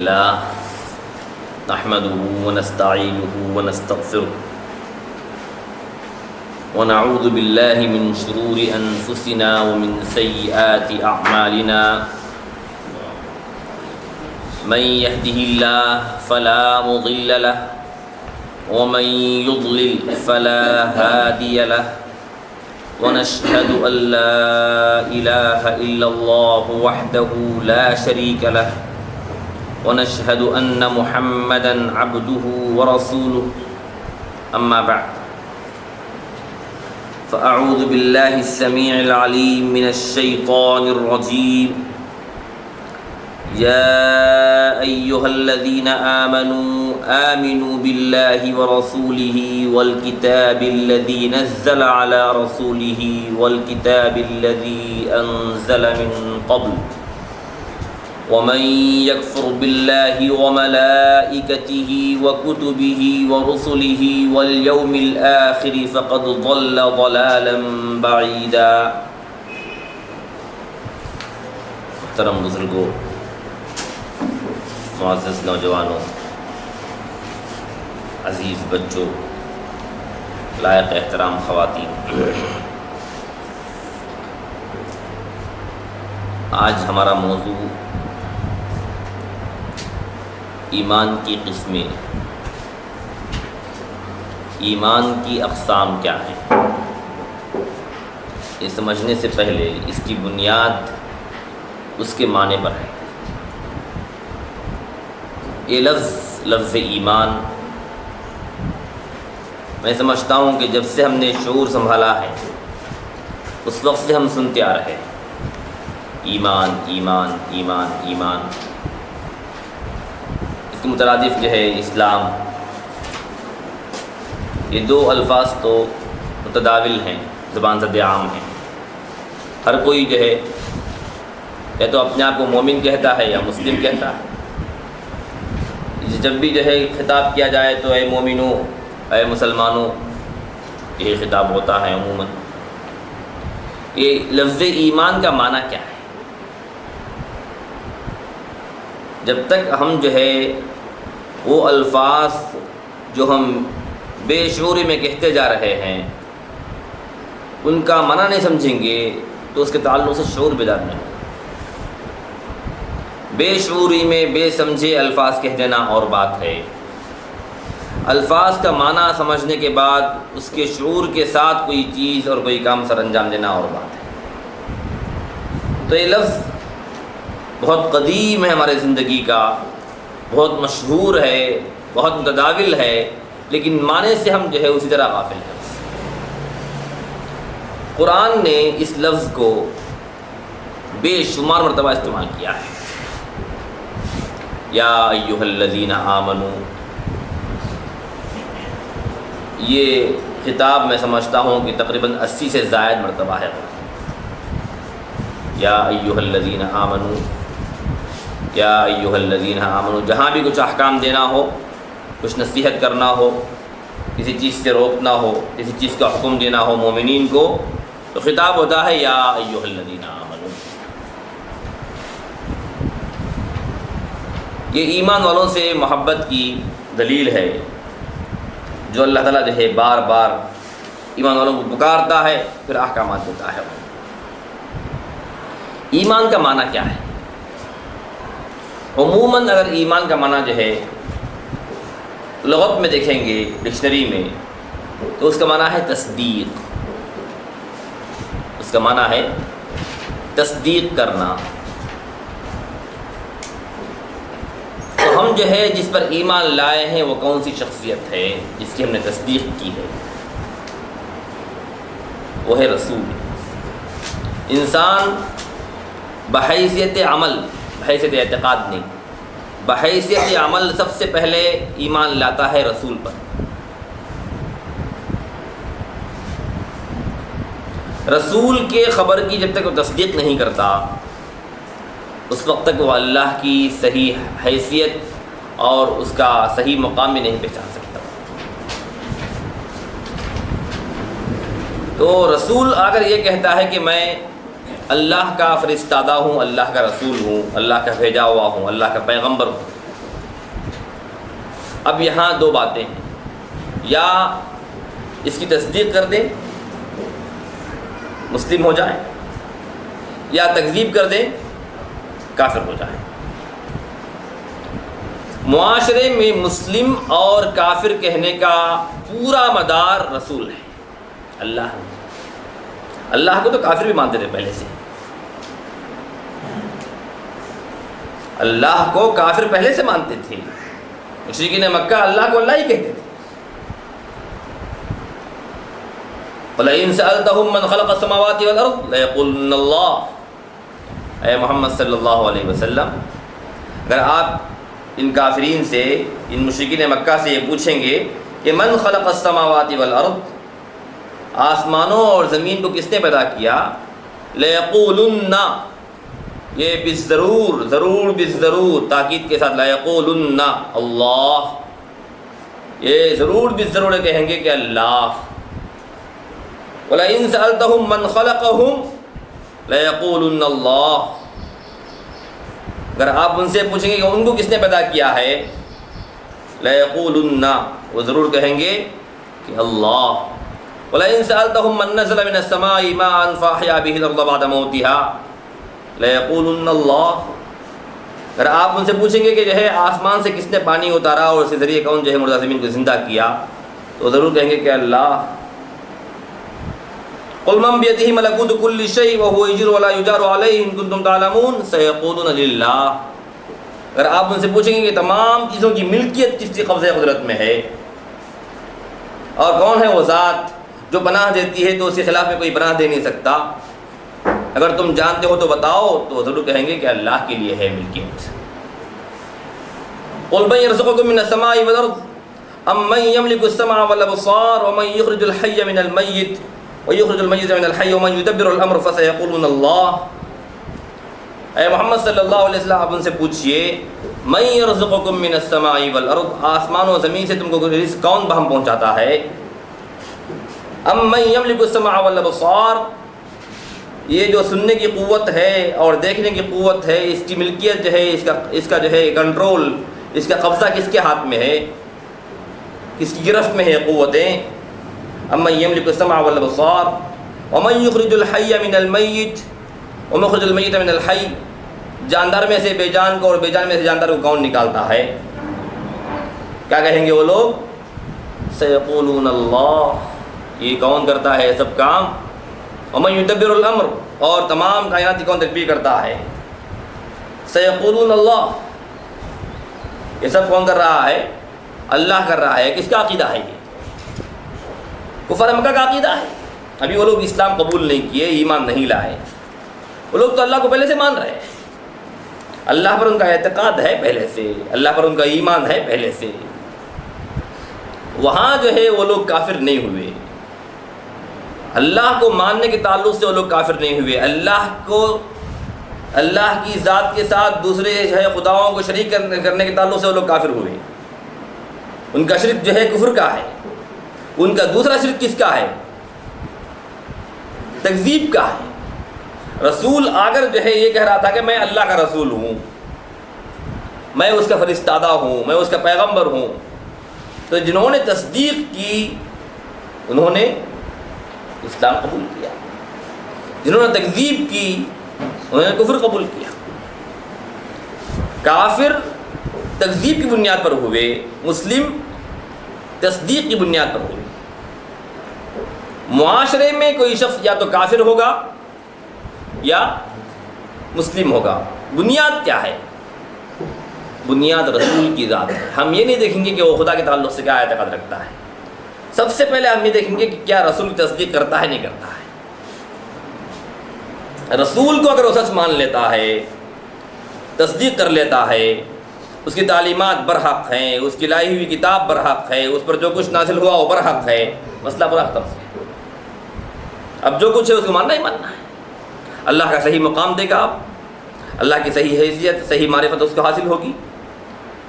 الله نحمده ونستعينه ونستغفره ونعوذ بالله من شرور أنفسنا ومن سيئات أعمالنا من يهده الله فلا مضل له ومن يضلل فلا هادي له ونشهد أن لا إله إلا الله وحده لا شريك له ونشهد أن محمدًا عبده ورسوله أما بعد فأعوذ بالله السميع العليم من الشيطان الرجيم يا أيها الذين آمنوا بالله ورسوله والكتاب الذي نزل على رسوله والكتاب الذي أنزل من قبل ومن يكفر بالله وملائكته وكتبه ورسله واليوم الآخر فقد ضل ضلالا بعيدا۔ محترم بزرگوں، معزز نوجوانوں، عزیز بچوں، لائق احترام خواتین، آج ہمارا موضوع ایمان کی قسمیں، ایمان کی اقسام کیا ہیں، یہ سمجھنے سے پہلے اس کی بنیاد اس کے معنی پر ہے۔ یہ لفظ ایمان میں سمجھتا ہوں کہ جب سے ہم نے شعور سنبھالا ہے اس وقت سے ہم سنتے آ رہے ہیں ایمان ایمان ایمان ایمان۔ اس کے مترادف جو ہے اسلام، یہ دو الفاظ تو متداول ہیں، زبان زد عام ہیں۔ ہر کوئی جو ہے یا تو اپنے آپ کو مومن کہتا ہے یا مسلم کہتا ہے۔ جب بھی جو ہے خطاب کیا جائے تو اے مومنو، اے مسلمانوں، یہی خطاب ہوتا ہے عموماً۔ یہ لفظ ایمان کا معنی کیا ہے؟ جب تک ہم جو ہے وہ الفاظ جو ہم بے شعوری میں کہتے جا رہے ہیں ان کا معنی نہیں سمجھیں گے تو اس کے تعلق سے شعور بیدار نہیں ہوگا۔ بے شعوری میں بے سمجھے الفاظ کہہ دینا اور بات ہے، الفاظ کا معنی سمجھنے کے بعد اس کے شعور کے ساتھ کوئی چیز اور کوئی کام سر انجام دینا اور بات ہے۔ تو یہ لفظ بہت قدیم ہے ہمارے زندگی کا، بہت مشہور ہے، بہت متداول ہے، لیکن معنی سے ہم جو ہے اسی طرح غافل ہیں۔ قرآن نے اس لفظ کو بے شمار مرتبہ استعمال کیا ہے۔ یا ایھا الذین آمنوا، یہ خطاب میں سمجھتا ہوں کہ تقریباً 80 سے زائد مرتبہ ہے۔ یا ایھا الذین آمنوا، یا ایھا الذین آمنوا، جہاں بھی کچھ احکام دینا ہو، کچھ نصیحت کرنا ہو، کسی چیز سے روکنا ہو، کسی چیز کا حکم دینا ہو مومنین کو، تو خطاب ہوتا ہے یا ایھا الذین آمنوا۔ یہ ایمان والوں سے محبت کی دلیل ہے، جو اللہ تعالیٰ جو ہے بار بار ایمان والوں کو پکارتا ہے، پھر احکامات دیتا ہے۔ ایمان کا معنی کیا ہے؟ عموماً اگر ایمان کا معنی جو ہے لغت میں دیکھیں گے ڈکشنری میں تو اس کا معنی ہے تصدیق، اس کا معنی ہے تصدیق کرنا۔ تو ہم جو ہے جس پر ایمان لائے ہیں وہ کون سی شخصیت ہے جس کی ہم نے تصدیق کی ہے؟ وہ ہے رسول۔ انسان بحیثیت عمل، بحیثیت اعتقاد نہیں، بحیثیت عمل سب سے پہلے ایمان لاتا ہے رسول پر۔ رسول کے خبر کی جب تک وہ تصدیق نہیں کرتا اس وقت تک وہ اللہ کی صحیح حیثیت اور اس کا صحیح مقام بھی نہیں پہچان سکتا۔ تو رسول اگر یہ کہتا ہے کہ میں اللہ کا فرستادہ ہوں، اللہ کا رسول ہوں، اللہ کا بھیجا ہوا ہوں، اللہ کا پیغمبر ہوں، اب یہاں دو باتیں ہیں، یا اس کی تصدیق کر دیں مسلم ہو جائیں، یا تکذیب کر دیں کافر ہو جائیں۔ معاشرے میں مسلم اور کافر کہنے کا پورا مدار رسول ہے، اللہ کو تو کافر بھی مانتے تھے پہلے سے، اللہ کو کافر پہلے سے مانتے تھے۔ مشرکین مکہ اللہ کو اللہ ہی کہتے تھے۔ وَلَئِن سَأَلْتَهُم مَّنْ خَلَقَ السَّمَاوَاتِ وَالْأَرْضَ لَيَقُولُنَّ اللَّهُ۔ اے محمد صلی اللہ علیہ وسلم، اگر آپ ان کافرین سے، ان مشرکین مکہ سے یہ پوچھیں گے کہ من خلق السماوات والارض، آسمانوں اور زمین کو کس نے پیدا کیا، لَيَقُولُنَّ، یہ بالضرور، ضرور بالضرور تاکید کے ساتھ، لَيَقُولُنَّ اللہ، یہ ضرور بالضرور کہیں گے کہ اللہ۔ وَلَئِن سَأَلْتَهُم مَّنْ خَلَقَهُمْ لَيَقُولُنَّ اللَّهُ، اگر آپ ان سے پوچھیں گے کہ ان کو کس نے پیدا کیا ہے، لَيَقُولُنَّ، وہ ضرور کہیں گے کہ اللہ۔ وَلَئِن سَأَلْتَهُم مَّن نَّزَلَ مِنَ السَّمَاءِ مَاءً فَأَحْيَا بِهِ الْأَرْضَ بَعْدَ مَوْتِهَا لَيَقُولُنَّ اللَّهُ، اگر آپ ان سے پوچھیں گے کہ جو ہے آسمان سے کس نے پانی اتارا اور اس کے ذریعے کون جو ہے مردہ زمین کو زندہ کیا، تو ضرور کہیں گے کہ اللہ۔ قُلْ مَن بِيَدِهِ مَلَكُوتُ كُلِّ شَيْءٍ وَهُوَ يُجِيرُ وَلَا يُجَارُ عَلَيْهِ إِن كُنتُمْ تَعْلَمُونَ سَيَقُولُونَ لِلَّهِ، اگر آپ ان سے پوچھیں گے کہ تمام چیزوں کی ملکیت کس کے قبضہ قدرت میں ہے، اور کون ہے وہ ذات جو پناہ دیتی ہے تو اس کے خلاف میں کوئی پناہ دے نہیں سکتا، اگر تم جانتے ہو تو بتاؤ، تو ضرور کہیں گے کہ اللہ کے لیے ہے ملکیت۔ قُلْ مَن يَرْزُقُكُم مِّنَ السَّمَاءِ وَالْأَرْضِ أَمَّن يَمْلِكُ السَّمْعَ وَالْأَبْصَارَ وَمَن يُخْرِجُ الْحَيَّ مِنَ الْمَيِّتِ وَيُخْرِجُ الْمَيِّتَ مِنَ الْحَيِّ وَمَن يُدَبِّرُ الْأَمْرَ فَسَيَقُولُونَ اللَّهُ۔ اے محمد صلی اللہ علیہ وسلم، آپ ان سے پوچھئے مَن يَرْزُقُكُم مِّنَ السَّمَاءِ وَالْأَرْضِ، آسمان و زمین سے تم کو رزق کون بہم پہنچاتا ہے، أَمَّن يَمْلِكُ السَّمْعَ وَالْأَبْصَارَ، یہ جو سننے کی قوت ہے اور دیکھنے کی قوت ہے، اس کی ملکیت جو ہے، اس کا جو ہے کنٹرول، اس کا قبضہ کس کے ہاتھ میں ہے، کس کی گرفت میں ہے قوتیں۔ أَمَّن يَمْلِكُ السَّمْعَ وَالْأَبْصَارَ وَمَن يُخْرِجُ الْحَيَّ مِنَ الْمَيِّتِ وَمُخْرِجُ الْمَيِّتَ مِنَ الْحَيِّ، جاندار میں سے بے جان کو اور بے جان میں سے جاندار کو کون نکالتا ہے، کیا کہیں گے وہ لوگ، سَيَقُولُونَ اللَّهُ، یہ کون کرتا ہے سب کام، وَمَن يُدَبِّرُ الْأَمْرَ، اور تمام کائنات کی کون تدبیر کرتا ہے، سَيَقُولُونَ اللَّهُ، یہ سب کون کر رہا ہے، اللہ کر رہا ہے۔ کس کا عقیدہ ہے یہ، کفار مکہ کا عقیدہ ہے۔ ابھی وہ لوگ اسلام قبول نہیں کیے، ایمان نہیں لائے، وہ لوگ تو اللہ کو پہلے سے مان رہے ہیں، اللہ پر ان کا اعتقاد ہے پہلے سے، اللہ پر ان کا ایمان ہے پہلے سے، وہاں جو ہے وہ لوگ کافر نہیں ہوئے، اللہ کو ماننے کے تعلق سے وہ لوگ کافر نہیں ہوئے، اللہ کی ذات کے ساتھ دوسرے جو ہے خداؤں کو شریک کرنے کے تعلق سے وہ لوگ کافر ہوئے۔ ان کا شرک جو ہے کفر کا ہے، ان کا دوسرا شرک کس کا ہے، تکذیب کا ہے۔ رسول آگر جو ہے یہ کہہ رہا تھا کہ میں اللہ کا رسول ہوں، میں اس کا فرستادہ ہوں، میں اس کا پیغمبر ہوں، تو جنہوں نے تصدیق کی انہوں نے اسلام قبول کیا، جنہوں نے تکذیب کی انہوں نے کفر قبول کیا۔ کافر تکذیب کی بنیاد پر ہوئے، مسلم تصدیق کی بنیاد پر ہوئے۔ معاشرے میں کوئی شخص یا تو کافر ہوگا یا مسلم ہوگا، بنیاد کیا ہے، بنیاد رسول کی ذات ہے۔ ہم یہ نہیں دیکھیں گے کہ وہ خدا کے تعلق سے کیا اعتقاد رکھتا ہے، سب سے پہلے ہم یہ دیکھیں گے کہ کیا رسول کی تصدیق کرتا ہے نہیں کرتا ہے۔ رسول کو اگر وہ سچ مان لیتا ہے، تصدیق کر لیتا ہے، اس کی تعلیمات برحق ہیں، اس کی لائی ہوئی کتاب برحق ہے، اس پر جو کچھ نازل ہوا وہ برحق ہے، مسئلہ پورا ختم ہے۔ اب جو کچھ ہے اس کو ماننا ہی ماننا ہے، اللہ کا صحیح مقام دے گا آپ، اللہ کی صحیح حیثیت، صحیح معرفت اس کو حاصل ہوگی۔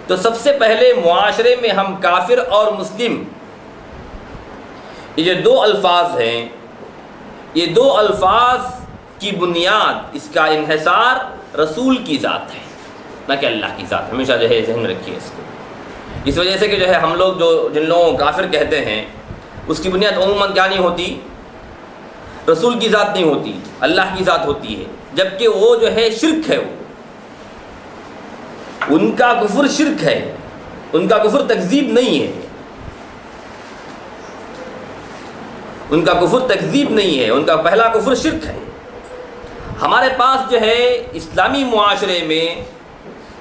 تو سب سے پہلے معاشرے میں ہم کافر اور مسلم، یہ دو الفاظ ہیں، یہ دو الفاظ کی بنیاد، اس کا انحصار رسول کی ذات ہے، نہ کہ اللہ کی ذات۔ ہمیشہ جو ہے ذہن میں رکھیے اس کو، اس وجہ سے کہ جو ہے ہم لوگ جن لوگوں کو کافر کہتے ہیں اس کی بنیاد عموماً کیا نہیں ہوتی؟ رسول کی ذات نہیں ہوتی، اللہ کی ذات ہوتی ہے، جبکہ وہ جو ہے شرک ہے، ان کا کفر شرک ہے، ان کا کفر تکذیب نہیں ہے، ان کا کفر تکذیب نہیں ہے، ان کا پہلا کفر شرک ہے۔ ہمارے پاس جو ہے اسلامی معاشرے میں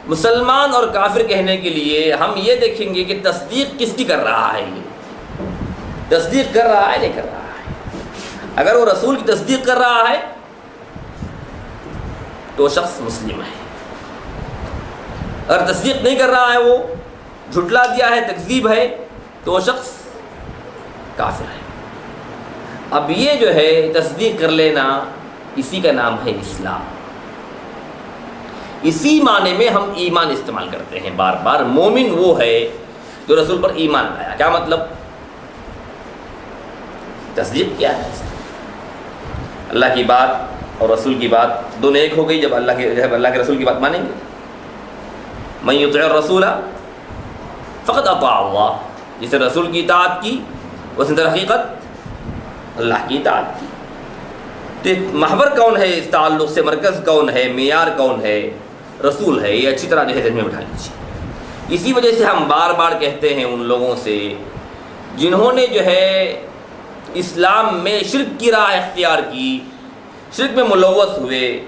مسلمان اور کافر کہنے کے لیے ہم یہ دیکھیں گے کہ تصدیق کس کی کر رہا ہے، یہ تصدیق کر رہا ہے نہیں کر رہا ہے۔ اگر وہ رسول کی تصدیق کر رہا ہے تو شخص مسلم ہے، اگر تصدیق نہیں کر رہا ہے، وہ جھٹلا دیا ہے، تکذیب ہے، تو وہ شخص کافر ہے۔ اب یہ جو ہے تصدیق کر لینا، اسی کا نام ہے اسلام۔ اسی معنی میں ہم ایمان استعمال کرتے ہیں بار بار۔ مومن وہ ہے جو رسول پر ایمان لایا۔ کیا مطلب؟ تصدیق کیا ہے؟ اللہ کی بات اور رسول کی بات دونوں ایک ہو گئی جب اللہ کے رسول کی بات مانیں گے۔ من یطع الرسول فقد اطاع اللہ، جس نے رسول کی اطاعت کی اس نے در حقیقت اللہ کی اطاعت کی۔ تو محور کون ہے اس تعلق سے، مرکز کون ہے، معیار کون ہے؟ رسول ہے۔ یہ اچھی طرح جو ہے ذہن میں بٹھا لیجیے۔ اسی وجہ سے ہم بار بار کہتے ہیں ان لوگوں سے جنہوں نے جو ہے اسلام میں شرک کی راہ اختیار کی، شرک میں ملوث ہوئے،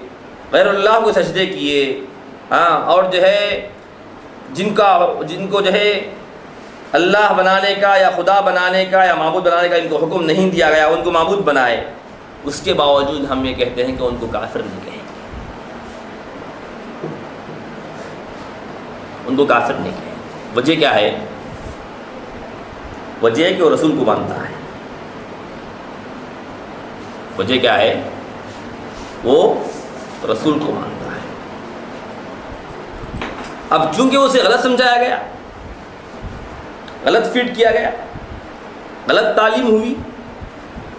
غیر اللہ کو سجدے کیے، اور جو ہے جن کو جو ہے اللہ بنانے کا یا خدا بنانے کا یا معبود بنانے کا ان کو حکم نہیں دیا گیا، ان کو معبود بنائے، اس کے باوجود ہم یہ کہتے ہیں کہ ان کو کافر نہیں کہیں گے، ان کو کافر نہیں کہیں گے۔ وجہ کیا ہے؟ وجہ ہے کہ وہ رسول کو مانتا ہے۔ وجہ کیا ہے؟ وہ رسول کو مانتا ہے۔ اب چونکہ اسے غلط سمجھایا گیا، غلط فیڈ کیا گیا، غلط تعلیم ہوئی،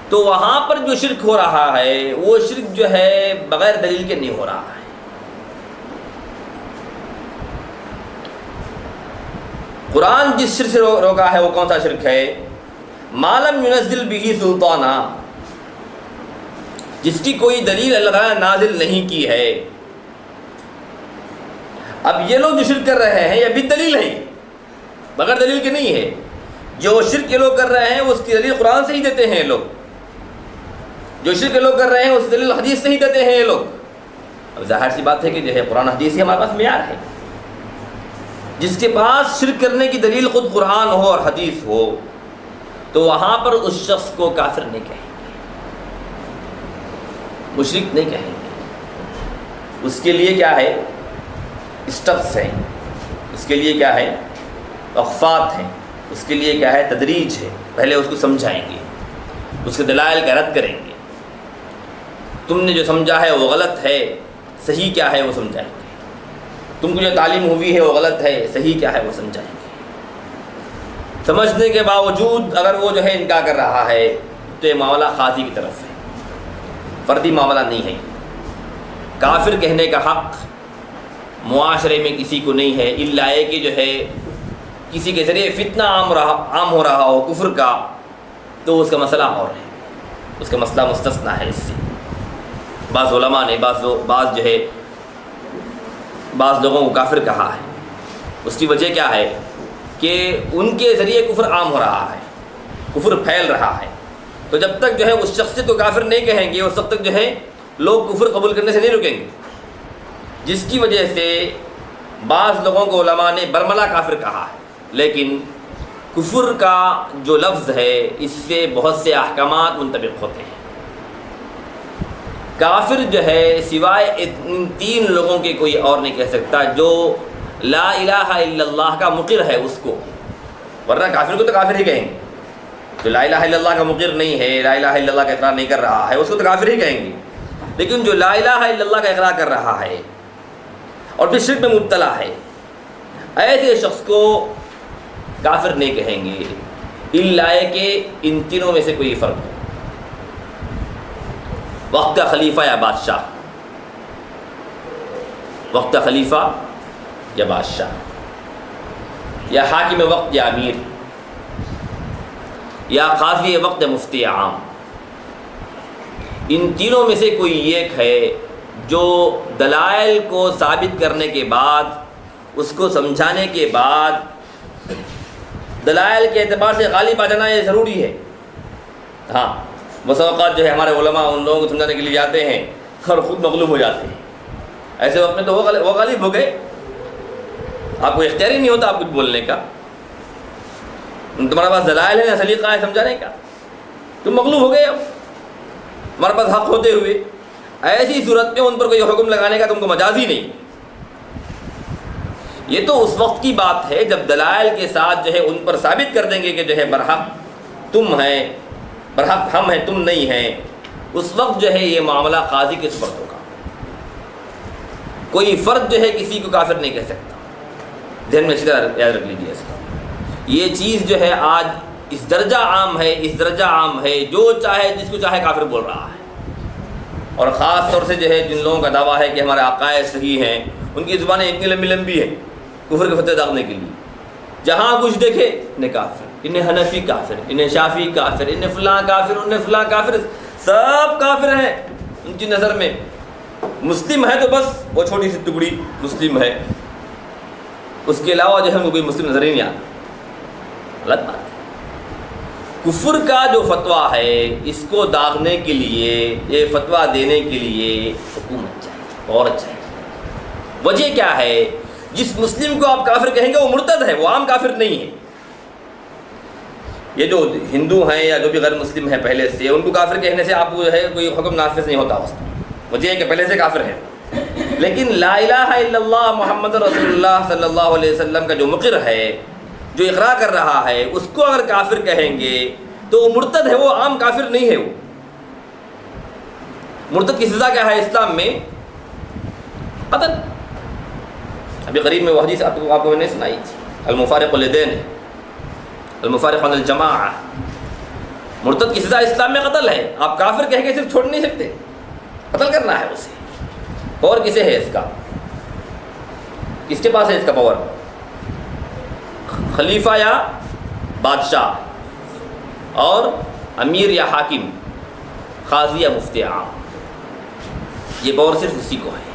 تو وہاں پر جو شرک ہو رہا ہے وہ شرک جو ہے بغیر دلیل کے نہیں ہو رہا ہے۔ قرآن جس شرک سے روکا ہے وہ کون سا شرک ہے؟ ما لم ينزل به سلطانا، جس کی کوئی دلیل اللہ تعالیٰ نے نازل نہیں کی ہے۔ اب یہ لوگ جو شرک کر رہے ہیں یہ بھی دلیل ہے، بغیر دلیل کے نہیں ہے۔ جو شرک یہ لوگ کر رہے ہیں اس کی دلیل قرآن سے ہی دیتے ہیں یہ لوگ، جو شرک یہ لوگ کر رہے ہیں اس کی دلیل حدیث سے ہی دیتے ہیں یہ لوگ۔ اب ظاہر سی بات ہے کہ جو ہے قرآن حدیث ہی ہمارے پاس معیار ہے۔ جس کے پاس شرک کرنے کی دلیل خود قرآن ہو اور حدیث ہو تو وہاں پر اس شخص کو کافر نہیں کہیں گے، مشرک نہیں کہیں گے۔ اس کے لیے کیا ہے؟ اسٹیپس ہیں، اس کے لیے کیا ہے؟ وقفات ہیں، اس کے لیے کیا ہے؟ تدریج ہے۔ پہلے اس کو سمجھائیں گے، اس کے دلائل کا رد کریں گے، تم نے جو سمجھا ہے وہ غلط ہے، صحیح کیا ہے وہ سمجھائیں گے، تم کو جو تعلیم ہوئی ہے وہ غلط ہے، صحیح کیا ہے وہ سمجھائیں گے۔ سمجھنے کے باوجود اگر وہ جو ہے انکار کر رہا ہے تو یہ معاملہ قاضی کی طرف ہے، فردی معاملہ نہیں ہے۔ کافر کہنے کا حق معاشرے میں کسی کو نہیں ہے، الا یہ کہ جو ہے کسی کے ذریعے فتنہ عام ہو رہا ہو کفر کا، تو اس کا مسئلہ اور ہے، اس کا مسئلہ مستثنیٰ ہے۔ اس سے بعض علماء نے بعض لوگوں کو کافر کہا ہے۔ اس کی وجہ کیا ہے؟ کہ ان کے ذریعے کفر عام ہو رہا ہے، کفر پھیل رہا ہے، تو جب تک جو ہے اس شخصیت کو کافر نہیں کہیں گے اس وقت تک جو ہے لوگ کفر قبول کرنے سے نہیں رکیں گے، جس کی وجہ سے بعض لوگوں کو علماء نے برملا کافر کہا ہے۔ لیکن کفر کا جو لفظ ہے اس سے بہت سے احکامات منطبق ہوتے ہیں۔ کافر جو ہے سوائے ان تین لوگوں کے کوئی اور نہیں کہہ سکتا جو لا الہ الا اللہ کا مقر ہے اس کو، ورنہ کافر کو تو کافر ہی کہیں گے۔ جو لا الہ الا اللہ کا مقر نہیں ہے، لا الہ الا اللہ کا اقرار نہیں کر رہا ہے، اس کو تو کافر ہی کہیں گے۔ لیکن جو لا الہ الا اللہ کا اقرار کر رہا ہے اور پھر شرک میں مبتلا ہے، ایسے شخص کو کافر نہیں کہیں گے، الا کہ ان تینوں میں سے کوئی فرق ہو، وقت خلیفہ یا بادشاہ، وقت خلیفہ یا بادشاہ، یا حاکم وقت یا امیر یا قاضی وقت مفتی عام، ان تینوں میں سے کوئی ایک ہے جو دلائل کو ثابت کرنے کے بعد، اس کو سمجھانے کے بعد، دلائل کے اعتبار سے غالب آ جانا یہ ضروری ہے۔ ہاں بس اوقات جو ہے ہمارے علماء ان لوگوں کو سمجھانے کے لیے جاتے ہیں اور خود مغلوب ہو جاتے ہیں، ایسے وقت میں تو وہ غالب ہو گئے، آپ کو اختیار ہی نہیں ہوتا آپ کچھ بولنے کا، تمہارے پاس دلائل ہے، سلیقہ ہے سمجھانے کا، تم مغلوب ہو گئے، اب ہمارے پاس حق ہوتے ہوئے ایسی صورت میں ان پر کوئی حکم لگانے کا تم کو مجاز ہی نہیں۔ یہ تو اس وقت کی بات ہے جب دلائل کے ساتھ جو ہے ان پر ثابت کر دیں گے کہ جو ہے برحق تم ہیں، برحق ہم ہیں تم نہیں ہیں، اس وقت جو ہے یہ معاملہ قاضی کے سپرد ہوگا۔ کوئی فرد جو ہے کسی کو کافر نہیں کہہ سکتا، ذہن میں سیدھا یاد رکھ لیجیے اس کو۔ یہ چیز جو ہے آج اس درجہ عام ہے، اس درجہ عام ہے، جو چاہے جس کو چاہے کافر بول رہا ہے، اور خاص طور سے جو ہے جن لوگوں کا دعویٰ ہے کہ ہمارے عقائد صحیح ہیں، ان کی زبانیں اتنی لمبی لمبی ہیں کفر کے فتوے داغنے کے لیے، جہاں کچھ دیکھے انہیں کافر، انہیں حنفی کافر، انہیں شافعی کافر، انہیں فلاں کافر، انہیں فلاں کافر، سب کافر ہیں ان کی نظر میں۔ مسلم ہے تو بس وہ چھوٹی سی ٹکڑی مسلم ہے، اس کے علاوہ جو ہے ان کو کوئی مسلم نظر ہی نہیں آتا۔ غلط بات ہے۔ کفر کا جو فتویٰ ہے اس کو داغنے کے لیے، یہ فتویٰ دینے کے لیے حکومت چاہیے، عورت چاہیے۔ وجہ کیا ہے؟ جس مسلم کو آپ کافر کہیں گے وہ مرتد ہے، وہ عام کافر نہیں ہے۔ یہ جو ہندو ہیں یا جو بھی غیر مسلم ہیں پہلے سے، ان کو کافر کہنے سے آپ کو جو ہے کوئی حکم نافذ نہیں ہوتا اس پر، وجہ ہے کہ پہلے سے کافر ہے۔ لیکن لا الہ الا اللہ محمد رسول اللہ صلی اللہ علیہ وسلم کا جو مقر ہے، جو اقرار کر رہا ہے، اس کو اگر کافر کہیں گے تو وہ مرتد ہے، وہ عام کافر نہیں ہے۔ وہ مرتد کی سزا کیا ہے اسلام میں؟ قتل۔ ابھی قریب میں وہ حدیث آپ کو میں نے سنائی تھی، المفارق للدین، المفارق عن الجماعہ۔ مرتد کی سزا اسلام میں قتل ہے، آپ کافر کہہ کے صرف چھوڑ نہیں سکتے، قتل کرنا ہے اسے۔ پاور کسے ہے اس کا؟ کس کے پاس ہے اس کا پاور؟ خلیفہ یا بادشاہ، اور امیر یا حاکم، قاضی یا مفتی عام۔ یہ پاور صرف اسی کو ہے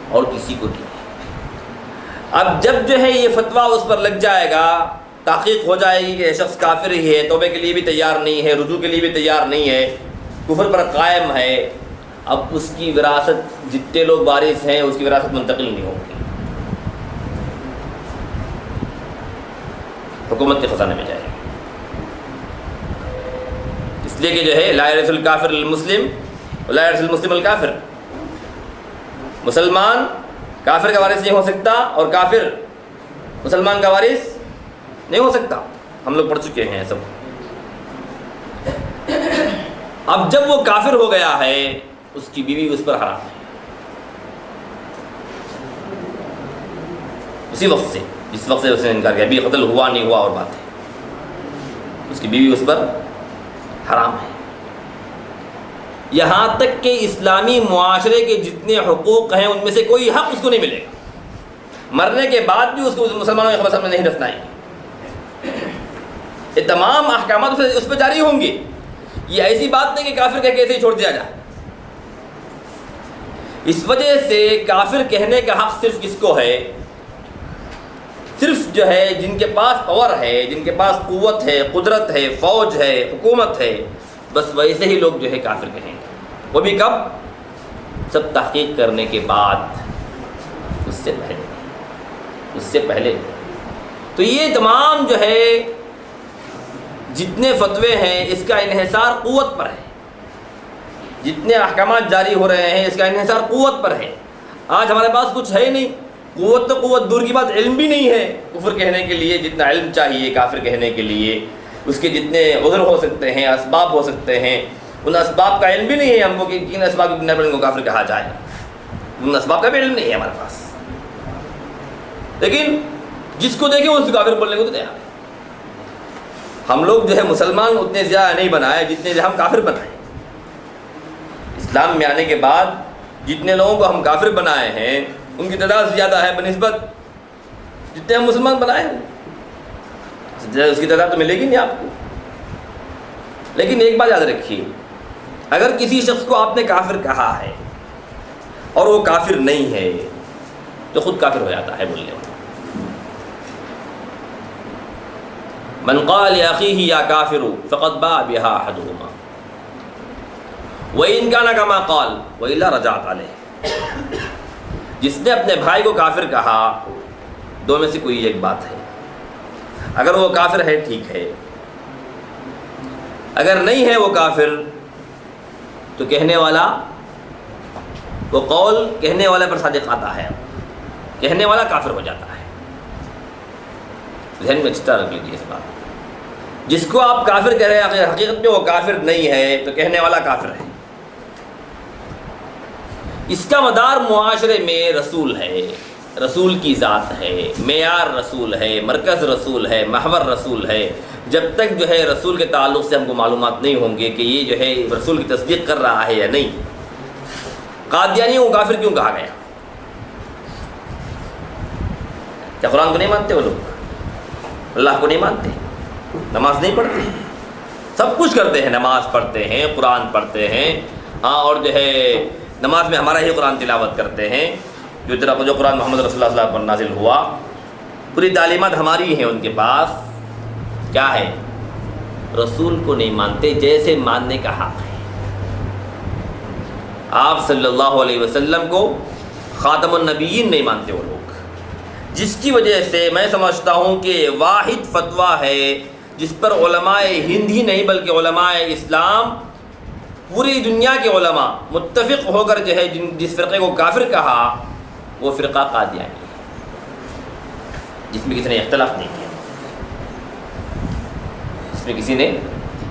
اور کسی کو نہیں ہے۔ اب جب جو ہے یہ فتویٰ اس پر لگ جائے گا، تحقیق ہو جائے گی کہ یہ شخص کافر ہی ہے، توبے کے لیے بھی تیار نہیں ہے، رجوع کے لیے بھی تیار نہیں ہے، کفر پر قائم ہے، اب اس کی وراثت جتنے لوگ وارث ہیں اس کی وراثت منتقل نہیں ہوگی، حکومت کے خزانے میں جائے گی۔ اس لیے کہ جو ہے لا یرث الکافر المسلم ولا یرث المسلم الکافر، مسلمان کافر کا وارث نہیں ہو سکتا اور کافر مسلمان کا وارث نہیں ہو سکتا، ہم لوگ پڑھ چکے ہیں سب۔ اب جب وہ کافر ہو گیا ہے، اس کی بیوی اس پر حرام ہے، اسی وقت سے، جس وقت سے اس نے انکار کیا، ابھی قتل ہوا نہیں ہوا اور بات ہے، اس کی بیوی اس پر حرام ہے۔ یہاں تک کہ اسلامی معاشرے کے جتنے حقوق ہیں ان میں سے کوئی حق اس کو نہیں ملے گا، مرنے کے بعد بھی اس کو مسلمانوں کے قبر میں نہیں دفنائیں گے، یہ تمام احکامات اس پہ جاری ہوں گے۔ یہ ایسی بات نہیں کہ کافر کہہ کے ایسے ہی چھوڑ دیا جائے۔ اس وجہ سے کافر کہنے کا حق صرف کس کو ہے؟ صرف جو ہے جن کے پاس پاور ہے، جن کے پاس قوت ہے، قدرت ہے، فوج ہے، حکومت ہے، بس ویسے ہی لوگ جو ہے کافر کہیں گے، وہ بھی کب؟ سب تحقیق کرنے کے بعد، اس سے پہلے تو یہ تمام جو ہے جتنے فتوے ہیں اس کا انحصار قوت پر ہے، جتنے احکامات جاری ہو رہے ہیں اس کا انحصار قوت پر ہے۔ آج ہمارے پاس کچھ ہے ہی نہیں، قوت تو قوت دور کی بات، علم بھی نہیں ہے کفر کہنے کے لیے جتنا علم چاہیے کافر کہنے کے لیے، اس کے جتنے عذر ہو سکتے ہیں، اسباب ہو سکتے ہیں، ان اسباب کا علم بھی نہیں ہے ہم کو کہ کن اسباب کی بنا پر ان کو کافر کہا جائے، ان اسباب کا بھی علم نہیں ہے ہمارے پاس، لیکن جس کو دیکھیں اس کو کافر بولنے کو تو تیار ہے۔ ہم لوگ جو ہے مسلمان اتنے زیادہ نہیں بنائے جتنے ہم کافر بنائے۔ اسلام میں آنے کے بعد جتنے لوگوں کو ہم کافر بنائے ہیں ان کی تعداد زیادہ ہے بنسبت جتنے ہم مسلمان بنائے ہیں اس کی تعداد تو ملے گی نہیں آپ کو. لیکن ایک بات یاد رکھیے، اگر کسی شخص کو آپ نے کافر کہا ہے اور وہ کافر نہیں ہے تو خود کافر ہو جاتا ہے بولنے والا. من قال لأخيه يا كافر فقد باء بها أحدهما وإن كان كما قال وإلا رجعت عليه. جس نے اپنے بھائی کو کافر کہا، دو میں سے کوئی ایک بات ہے. اگر وہ کافر ہے ٹھیک ہے، اگر نہیں ہے وہ کافر تو کہنے والا، وہ قول کہنے والے پر صادق آتا ہے، کہنے والا کافر ہو جاتا ہے. ذہن میں اچھا رکھ لیجیے اس بات. جس کو آپ کافر کہہ رہے ہیں اگر حقیقت میں وہ کافر نہیں ہے تو کہنے والا کافر ہے. اس کا مدار معاشرے میں رسول ہے، رسول کی ذات ہے، معیار رسول ہے، مرکز رسول ہے، محور رسول ہے. جب تک جو ہے رسول کے تعلق سے ہم کو معلومات نہیں ہوں گے کہ یہ جو ہے رسول کی تصدیق کر رہا ہے یا نہیں. قادیانیوں کو کافر کیوں کہا گیا؟ کیا قرآن کو نہیں مانتے وہ لوگ؟ اللہ کو نہیں مانتے؟ نماز نہیں پڑھتے؟ سب کچھ کرتے ہیں، نماز پڑھتے ہیں، قرآن پڑھتے ہیں، ہاں، اور جو ہے نماز میں ہمارا ہی قرآن تلاوت کرتے ہیں. جو قرآن محمد رسول اللہ صلی اللہ علیہ وسلم پر نازل ہوا، پوری تعلیمات ہماری ہیں ان کے پاس. کیا ہے؟ رسول کو نہیں مانتے جیسے ماننے کا حق ہے. آپ صلی اللہ علیہ وسلم کو خاتم النبیین نہیں مانتے وہ لوگ، جس کی وجہ سے میں سمجھتا ہوں کہ واحد فتویٰ ہے جس پر علماء ہند ہی نہیں بلکہ علماء اسلام، پوری دنیا کے علماء متفق ہو کر جو ہے جس فرقے کو کافر کہا وہ فرقہ قادیانی ہے، جس میں کسی نے اختلاف نہیں کیا، جس میں کسی نے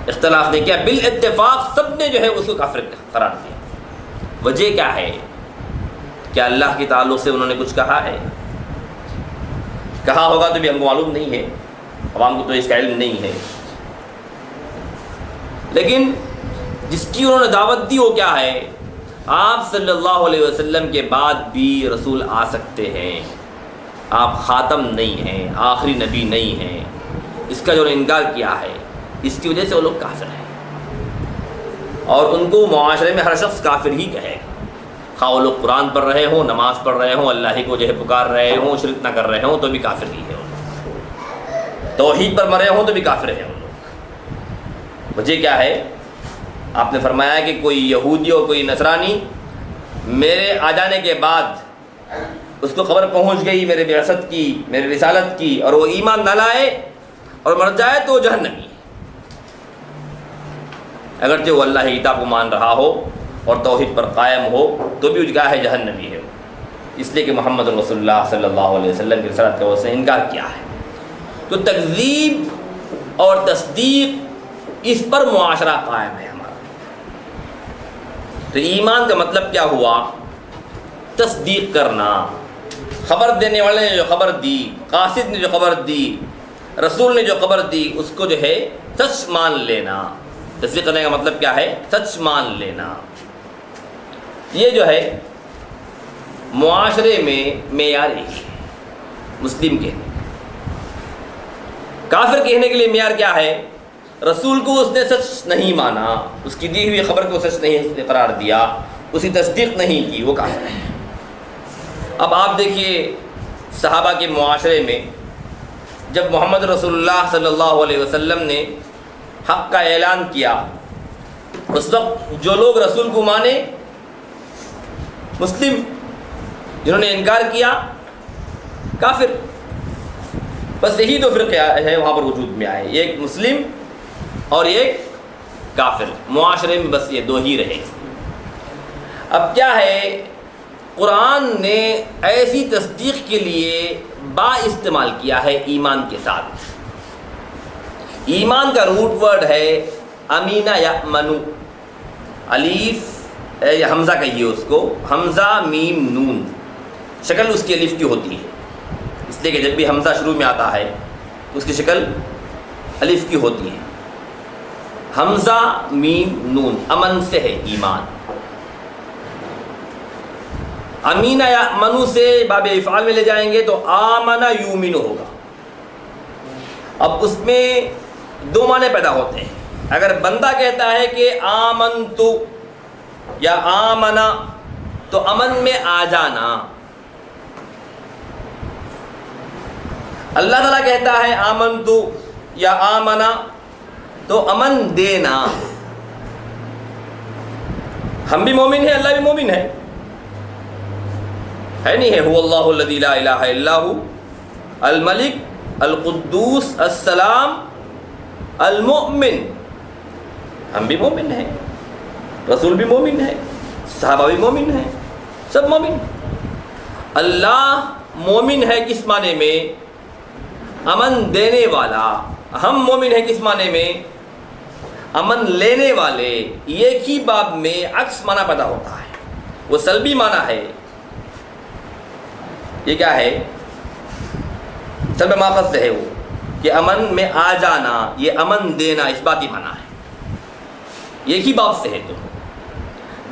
اختلاف نہیں کیا، بالاتفاق سب نے جو ہے اس کو کافر قرار دیا. وجہ کیا ہے؟ کیا اللہ کے تعلق سے انہوں نے کچھ کہا ہے؟ کہا ہوگا تو بھی ہم کو معلوم نہیں ہے، عوام کو تو اس کا علم نہیں ہے. لیکن جس کی انہوں نے دعوت دی وہ کیا ہے؟ آپ صلی اللہ علیہ وسلم کے بعد بھی رسول آ سکتے ہیں، آپ خاتم نہیں ہیں، آخری نبی نہیں ہیں. اس کا جو انکار کیا ہے اس کی وجہ سے وہ لوگ کافر ہیں، اور ان کو معاشرے میں ہر شخص کافر ہی کہے گا. خواہ وہ لوگ قرآن پڑھ رہے ہوں، نماز پڑھ رہے ہوں، اللہ ہی کو جو ہے پکار رہے ہوں، شرک نہ کر رہے ہوں تو بھی کافر ہی ہے. توحید پر مرے ہوں تو بھی کافر ہیں وہ لوگ. وجہ کیا ہے؟ آپ نے فرمایا کہ کوئی یہودی اور کوئی نصرانی میرے آ جانے کے بعد اس کو خبر پہنچ گئی میرے بعثت کی، میرے رسالت کی، اور وہ ایمان نہ لائے اور مر جائے تو وہ جہنمی ہے، اگرچہ وہ اللہ کی کتاب کو مان رہا ہو اور توحید پر قائم ہو تو بھی کیا ہے؟ جہنمی ہے. اس لیے کہ محمد رسول اللہ صلی اللہ علیہ وسلم کی رسالت کا اس نے انکار کیا ہے. تو تکذیب اور تصدیق اس پر معاشرہ قائم ہے ہمارا. تو ایمان کا مطلب کیا ہوا؟ تصدیق کرنا. خبر دینے والے نے جو خبر دی، قاصد نے جو خبر دی، رسول نے جو خبر دی، اس کو جو ہے سچ مان لینا. تصدیق کرنے کا مطلب کیا ہے؟ سچ مان لینا. یہ جو ہے معاشرے میں معیار ایک ہے. مسلم کہنے کافر کہنے کے لیے معیار کیا ہے؟ رسول کو اس نے سچ نہیں مانا، اس کی دی ہوئی خبر کو سچ نہیں قرار دیا، اس کی تصدیق نہیں کی، وہ کافر ہے. اب آپ دیکھیے صحابہ کے معاشرے میں جب محمد رسول اللہ صلی اللہ علیہ وسلم نے حق کا اعلان کیا، اس وقت جو لوگ رسول کو مانے مسلم، جنہوں نے انکار کیا کافر. بس یہی دو فرقے ہیں وہاں پر وجود میں آئے، ایک مسلم اور ایک کافر. معاشرے میں بس یہ دو ہی رہے. اب کیا ہے؟ قرآن نے ایسی تصدیق کے لیے با استعمال کیا ہے ایمان کے ساتھ. ایمان کا روٹ ورڈ ہے امینہ یا منو. الف یا حمزہ کہیے اس کو، حمزہ میم نون، شکل اس کی الف کی ہوتی ہے، اس لیے کہ جب بھی حمزہ شروع میں آتا ہے اس کی شکل الف کی ہوتی ہے. حمزہ میم نون، امن سے ہے ایمان. امین یأمنو سے باب افعال میں لے جائیں گے تو آمن یؤمن ہوگا. اب اس میں دو معنی پیدا ہوتے ہیں. اگر بندہ کہتا ہے کہ آمنتو یا آمنا تو امن میں آ جانا. اللہ تعالیٰ کہتا ہے آمنتو یا آمنا تو امن دینا. ہم بھی مومن ہیں، اللہ بھی مومن ہے نہیں ہے. هو اللہ الذی لا الہ الا هو الملک القدوس السلام المؤمن. ہم بھی مومن ہیں، رسول بھی مومن ہے، صحابہ بھی مومن ہیں، سب مومن. اللہ مومن ہے کس معنی میں؟ امن دینے والا. ہم مومن ہیں کس معنی میں؟ امن لینے والے. ایک ہی باب میں عکس معنی پیدا ہوتا ہے. وہ سلبی معنی ہے. یہ کیا ہے؟ سلب ماخذ سے ہے وہ کہ امن میں آ جانا، یہ امن دینا اس بات کی معنی ہے. ایک ہی باب سے ہے. تو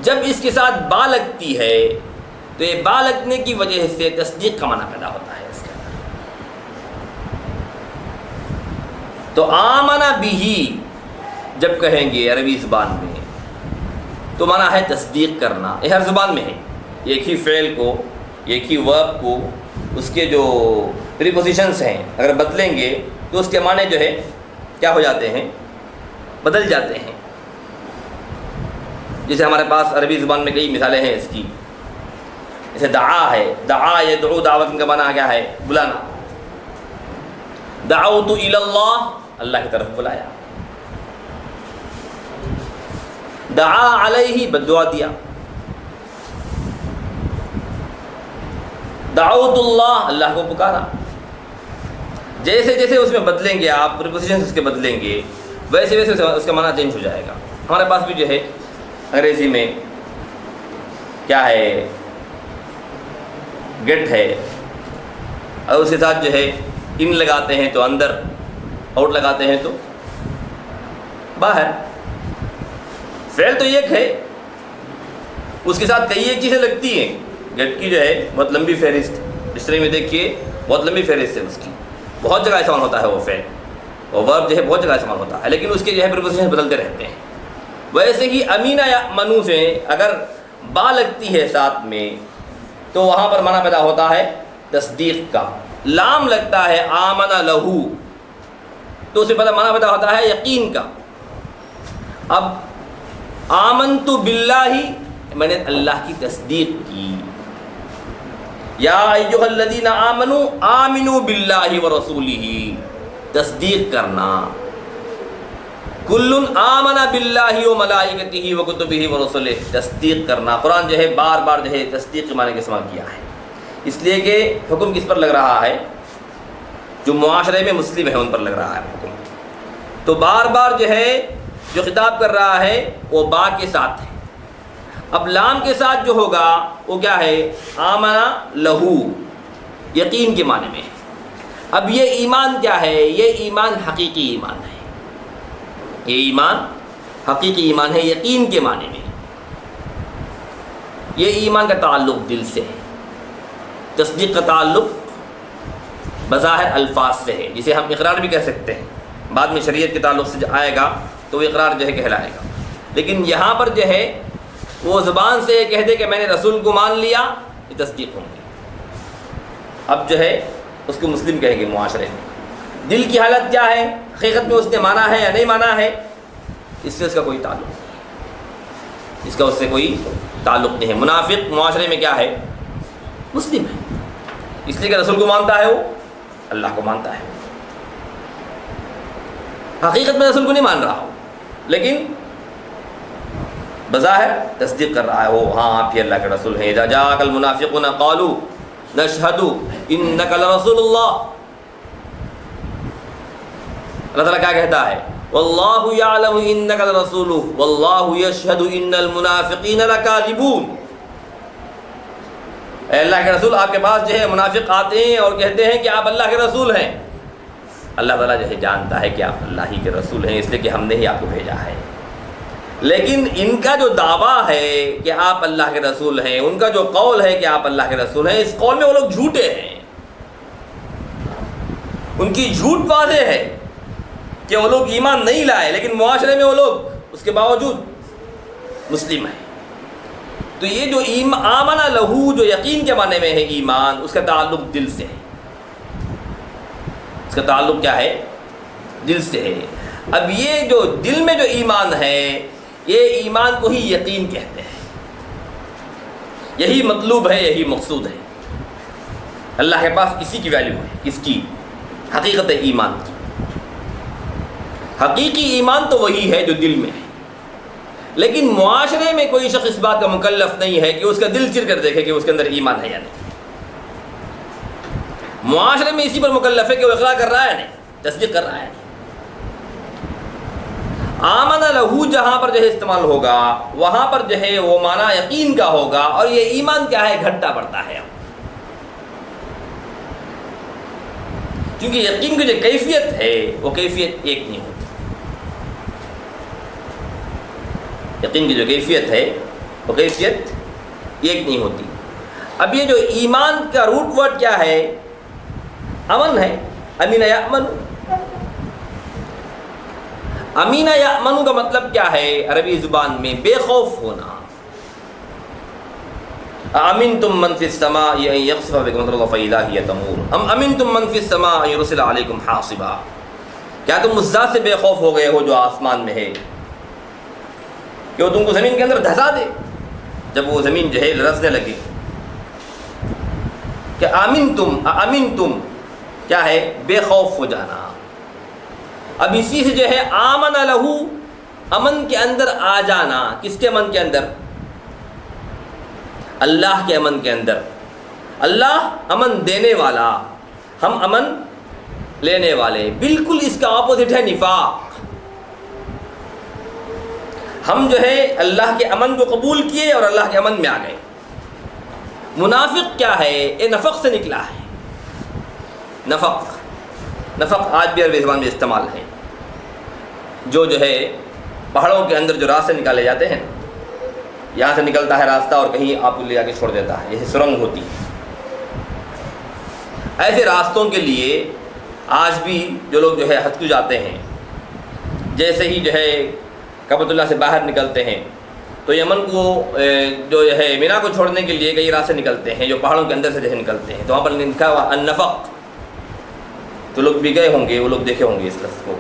جب اس کے ساتھ با لگتی ہے تو یہ با لگنے کی وجہ سے تصدیق کا معنی پیدا ہوتا ہے اس کے اندر. تو آمنا بھی جب کہیں گے عربی زبان میں تو معنی ہے تصدیق کرنا. یہ ہر زبان میں ہے. ایک ہی فعل کو، ایک ہی ورب کو، اس کے جو پریپوزیشنس ہیں اگر بدلیں گے تو اس کے معنی جو ہے کیا ہو جاتے ہیں؟ بدل جاتے ہیں. جیسے ہمارے پاس عربی زبان میں کئی مثالیں ہیں اس کی. جیسے دعا ہے، دعا یدعو، دعوت کا معنی کیا ہے؟ بلانا. دعوت الی اللہ، اللہ کی طرف بلایا. دعا علیہ، بددعا دیا. دعوت اللہ، اللہ کو پکارا. جیسے جیسے اس میں بدلیں گے آپ، پریپوزیشن اس کے بدلیں گے، ویسے ویسے اس کا معنی چینج ہو جائے گا. ہمارے پاس بھی جو ہے انگریزی میں کیا ہے؟ گیٹ ہے، اور اس کے ساتھ جو ہے ان لگاتے ہیں تو اندر، آؤٹ لگاتے ہیں تو باہر. فعل تو ایک ہے، اس کے ساتھ کئی ایک چیزیں لگتی ہیں. گیٹ کی جو ہے بہت لمبی فہرست، ڈکشنری میں دیکھیے بہت لمبی فہرست ہے اس کی. بہت جگہ استعمال ہوتا ہے وہ فعل، اور ورب جو ہے بہت جگہ استعمال ہوتا ہے، لیکن اس کے جو ہے پریپوزیشن بدلتے رہتے ہیں. ویسے ہی امینہ یا منو سے اگر با لگتی ہے ساتھ میں تو وہاں پر معنی پیدا ہوتا ہے تصدیق کا. لام لگتا ہے آمنہ لہو تو اس سے معنی پیدا ہوتا ہے یقین کا. اب آمنت باللہ، میں نے اللہ کی تصدیق کی. یا ایھا الذین آمنوا آمنوا باللہ ورسولہ، تصدیق کرنا. کل آمن باللہ وملائکتہ وکتبہ ورسلہ، تصدیق کرنا. قرآن جو ہے بار بار جو ہے تصدیق کے معنی کا استعمال کیا ہے، اس لیے کہ حکم کس پر لگ رہا ہے؟ جو معاشرے میں مسلم ہے ان پر لگ رہا ہے حکم. تو بار بار جو ہے جو خطاب کر رہا ہے وہ با کے ساتھ ہے. اب لام کے ساتھ جو ہوگا وہ کیا ہے؟ آمنا لہو، یقین کے معنی میں. اب یہ ایمان کیا ہے؟ یہ ایمان حقیقی ایمان ہے. یہ ایمان حقیقی ایمان ہے، یقین کے معنی میں. یہ ایمان کا تعلق دل سے ہے. تصدیق کا تعلق بظاہر الفاظ سے ہے، جسے ہم اقرار بھی کہہ سکتے ہیں. بعد میں شریعت کے تعلق سے آئے گا تو وہ اقرار جو ہے کہلائے گا. لیکن یہاں پر جو ہے وہ زبان سے کہہ دے کہ میں نے رسول کو مان لیا، یہ تصدیق ہوں گی. اب جو ہے اس کو مسلم کہیں گے معاشرے میں. دل کی حالت کیا ہے؟ حقیقت میں اس نے مانا ہے یا نہیں مانا ہے، اس سے اس کا کوئی تعلق نہیں. اس کا اس سے کوئی تعلق نہیں ہے. منافق معاشرے میں کیا ہے؟ مسلم ہے، اس لیے کہ رسول کو مانتا ہے، وہ اللہ کو مانتا ہے. حقیقت میں رسول کو نہیں مان رہا ہو لیکن بظاہر تصدیق کر رہا ہے، وہ ہاں آپ ہی اللہ کے رسول ہیں. اذا جاءك المنافقون قالوا نشهد انك لرسول اللہ. اللہ تعالیٰ کیا کہتا ہے؟ واللہ یعلم انک لرسولہ واللہ یشہد ان المنافقین لکاذبون. اے اللہ کے رسول، آپ کے پاس جو ہے منافق آتے ہیں اور کہتے ہیں کہ آپ اللہ کے رسول ہیں. اللہ تعالیٰ جو ہے جانتا ہے کہ آپ اللہ ہی کے رسول ہیں، اس لیے کہ ہم نے ہی آپ کو بھیجا ہے. لیکن ان کا جو دعویٰ ہے کہ آپ اللہ کے رسول ہیں، ان کا جو قول ہے کہ آپ اللہ کے رسول ہیں، اس قول میں وہ لوگ جھوٹے ہیں، ان کی جھوٹ واضح ہے کہ وہ لوگ ایمان نہیں لائے، لیکن معاشرے میں وہ لوگ اس کے باوجود مسلم ہیں۔ تو یہ جو آمنہ لہو جو یقین کے معنی میں ہے ایمان، اس کا تعلق دل سے ہے، اس کا تعلق کیا ہے؟ دل سے ہے۔ اب یہ جو دل میں جو ایمان ہے، یہ ایمان کو ہی یقین کہتے ہیں، یہی مطلوب ہے، یہی مقصود ہے۔ اللہ کے پاس اسی کی ویلیو ہے، اس کی حقیقت ایمان کی۔ حقیقی ایمان تو وہی ہے جو دل میں ہے، لیکن معاشرے میں کوئی شخص اس بات کا مکلف نہیں ہے کہ اس کا دل چر کر دیکھے کہ اس کے اندر ایمان ہے یا نہیں۔ معاشرے میں اسی پر مکلف ہے کہ وہ اقرار کر رہا ہے یا نہیں، تصدیق کر رہا ہے۔ آمنہ لہو جہاں پر جو ہے استعمال ہوگا، وہاں پر جو ہے وہ معنی یقین کا ہوگا، اور یہ ایمان کیا ہے؟ گھٹتا بڑھتا ہے، کیونکہ یقین کی جو کیفیت ہے وہ کیفیت ایک نہیں ہوتی۔ یقین کی جو کیفیت ہے وہ کیفیت ایک نہیں ہوتی۔ اب یہ جو ایمان کا روٹ ورڈ کیا ہے؟ امن ہے، امین یامن۔ امین یامن کا مطلب کیا ہے عربی زبان میں؟ بے خوف ہونا۔ امنتم من فی السماء ان یخسف بکم الارض فاذا ہی تمور ام امنتم من فی السماء ان یرسل علیکم حاصبا۔ کیا تم اس ذات سے بے خوف ہو گئے ہو جو آسمان میں ہے کہ وہ تم کو زمین کے اندر دھسا دے جب وہ زمین جو ہے لرزنے لگے؟ کہ امنتم کیا ہے؟ بے خوف ہو جانا۔ اب اسی سے جو ہے آمن لہو، امن کے اندر آ جانا۔ کس کے امن کے اندر؟ اللہ کے امن کے اندر۔ اللہ امن دینے والا، ہم امن لینے والے۔ بالکل اس کا اپوزٹ ہے نفاق۔ ہم جو ہے اللہ کے امن کو قبول کیے اور اللہ کے امن میں آ گئے۔ منافق کیا ہے؟ یہ نفق سے نکلا ہے۔ نفق آج بھی عربی زبان میں استعمال ہے، جو ہے پہاڑوں کے اندر جو راستے نکالے جاتے ہیں، یہاں سے نکلتا ہے راستہ اور کہیں آپ کو لے جا کے چھوڑ دیتا ہے، یہ سرنگ ہوتی ہے۔ ایسے راستوں کے لیے آج بھی جو لوگ جو ہے ہتھکو جاتے ہیں، جیسے ہی جو ہے کعبۃ اللہ سے باہر نکلتے ہیں تو یمن کو جو ہے مینا کو چھوڑنے کے لیے کئی راستے نکلتے ہیں جو پہاڑوں کے اندر سے جو ہے نکلتے ہیں، تو وہاں پر لکھا ہوا النفق۔ تو لوگ بھی گئے ہوں گے، وہ لوگ دیکھے ہوں گے اس لفظ کو۔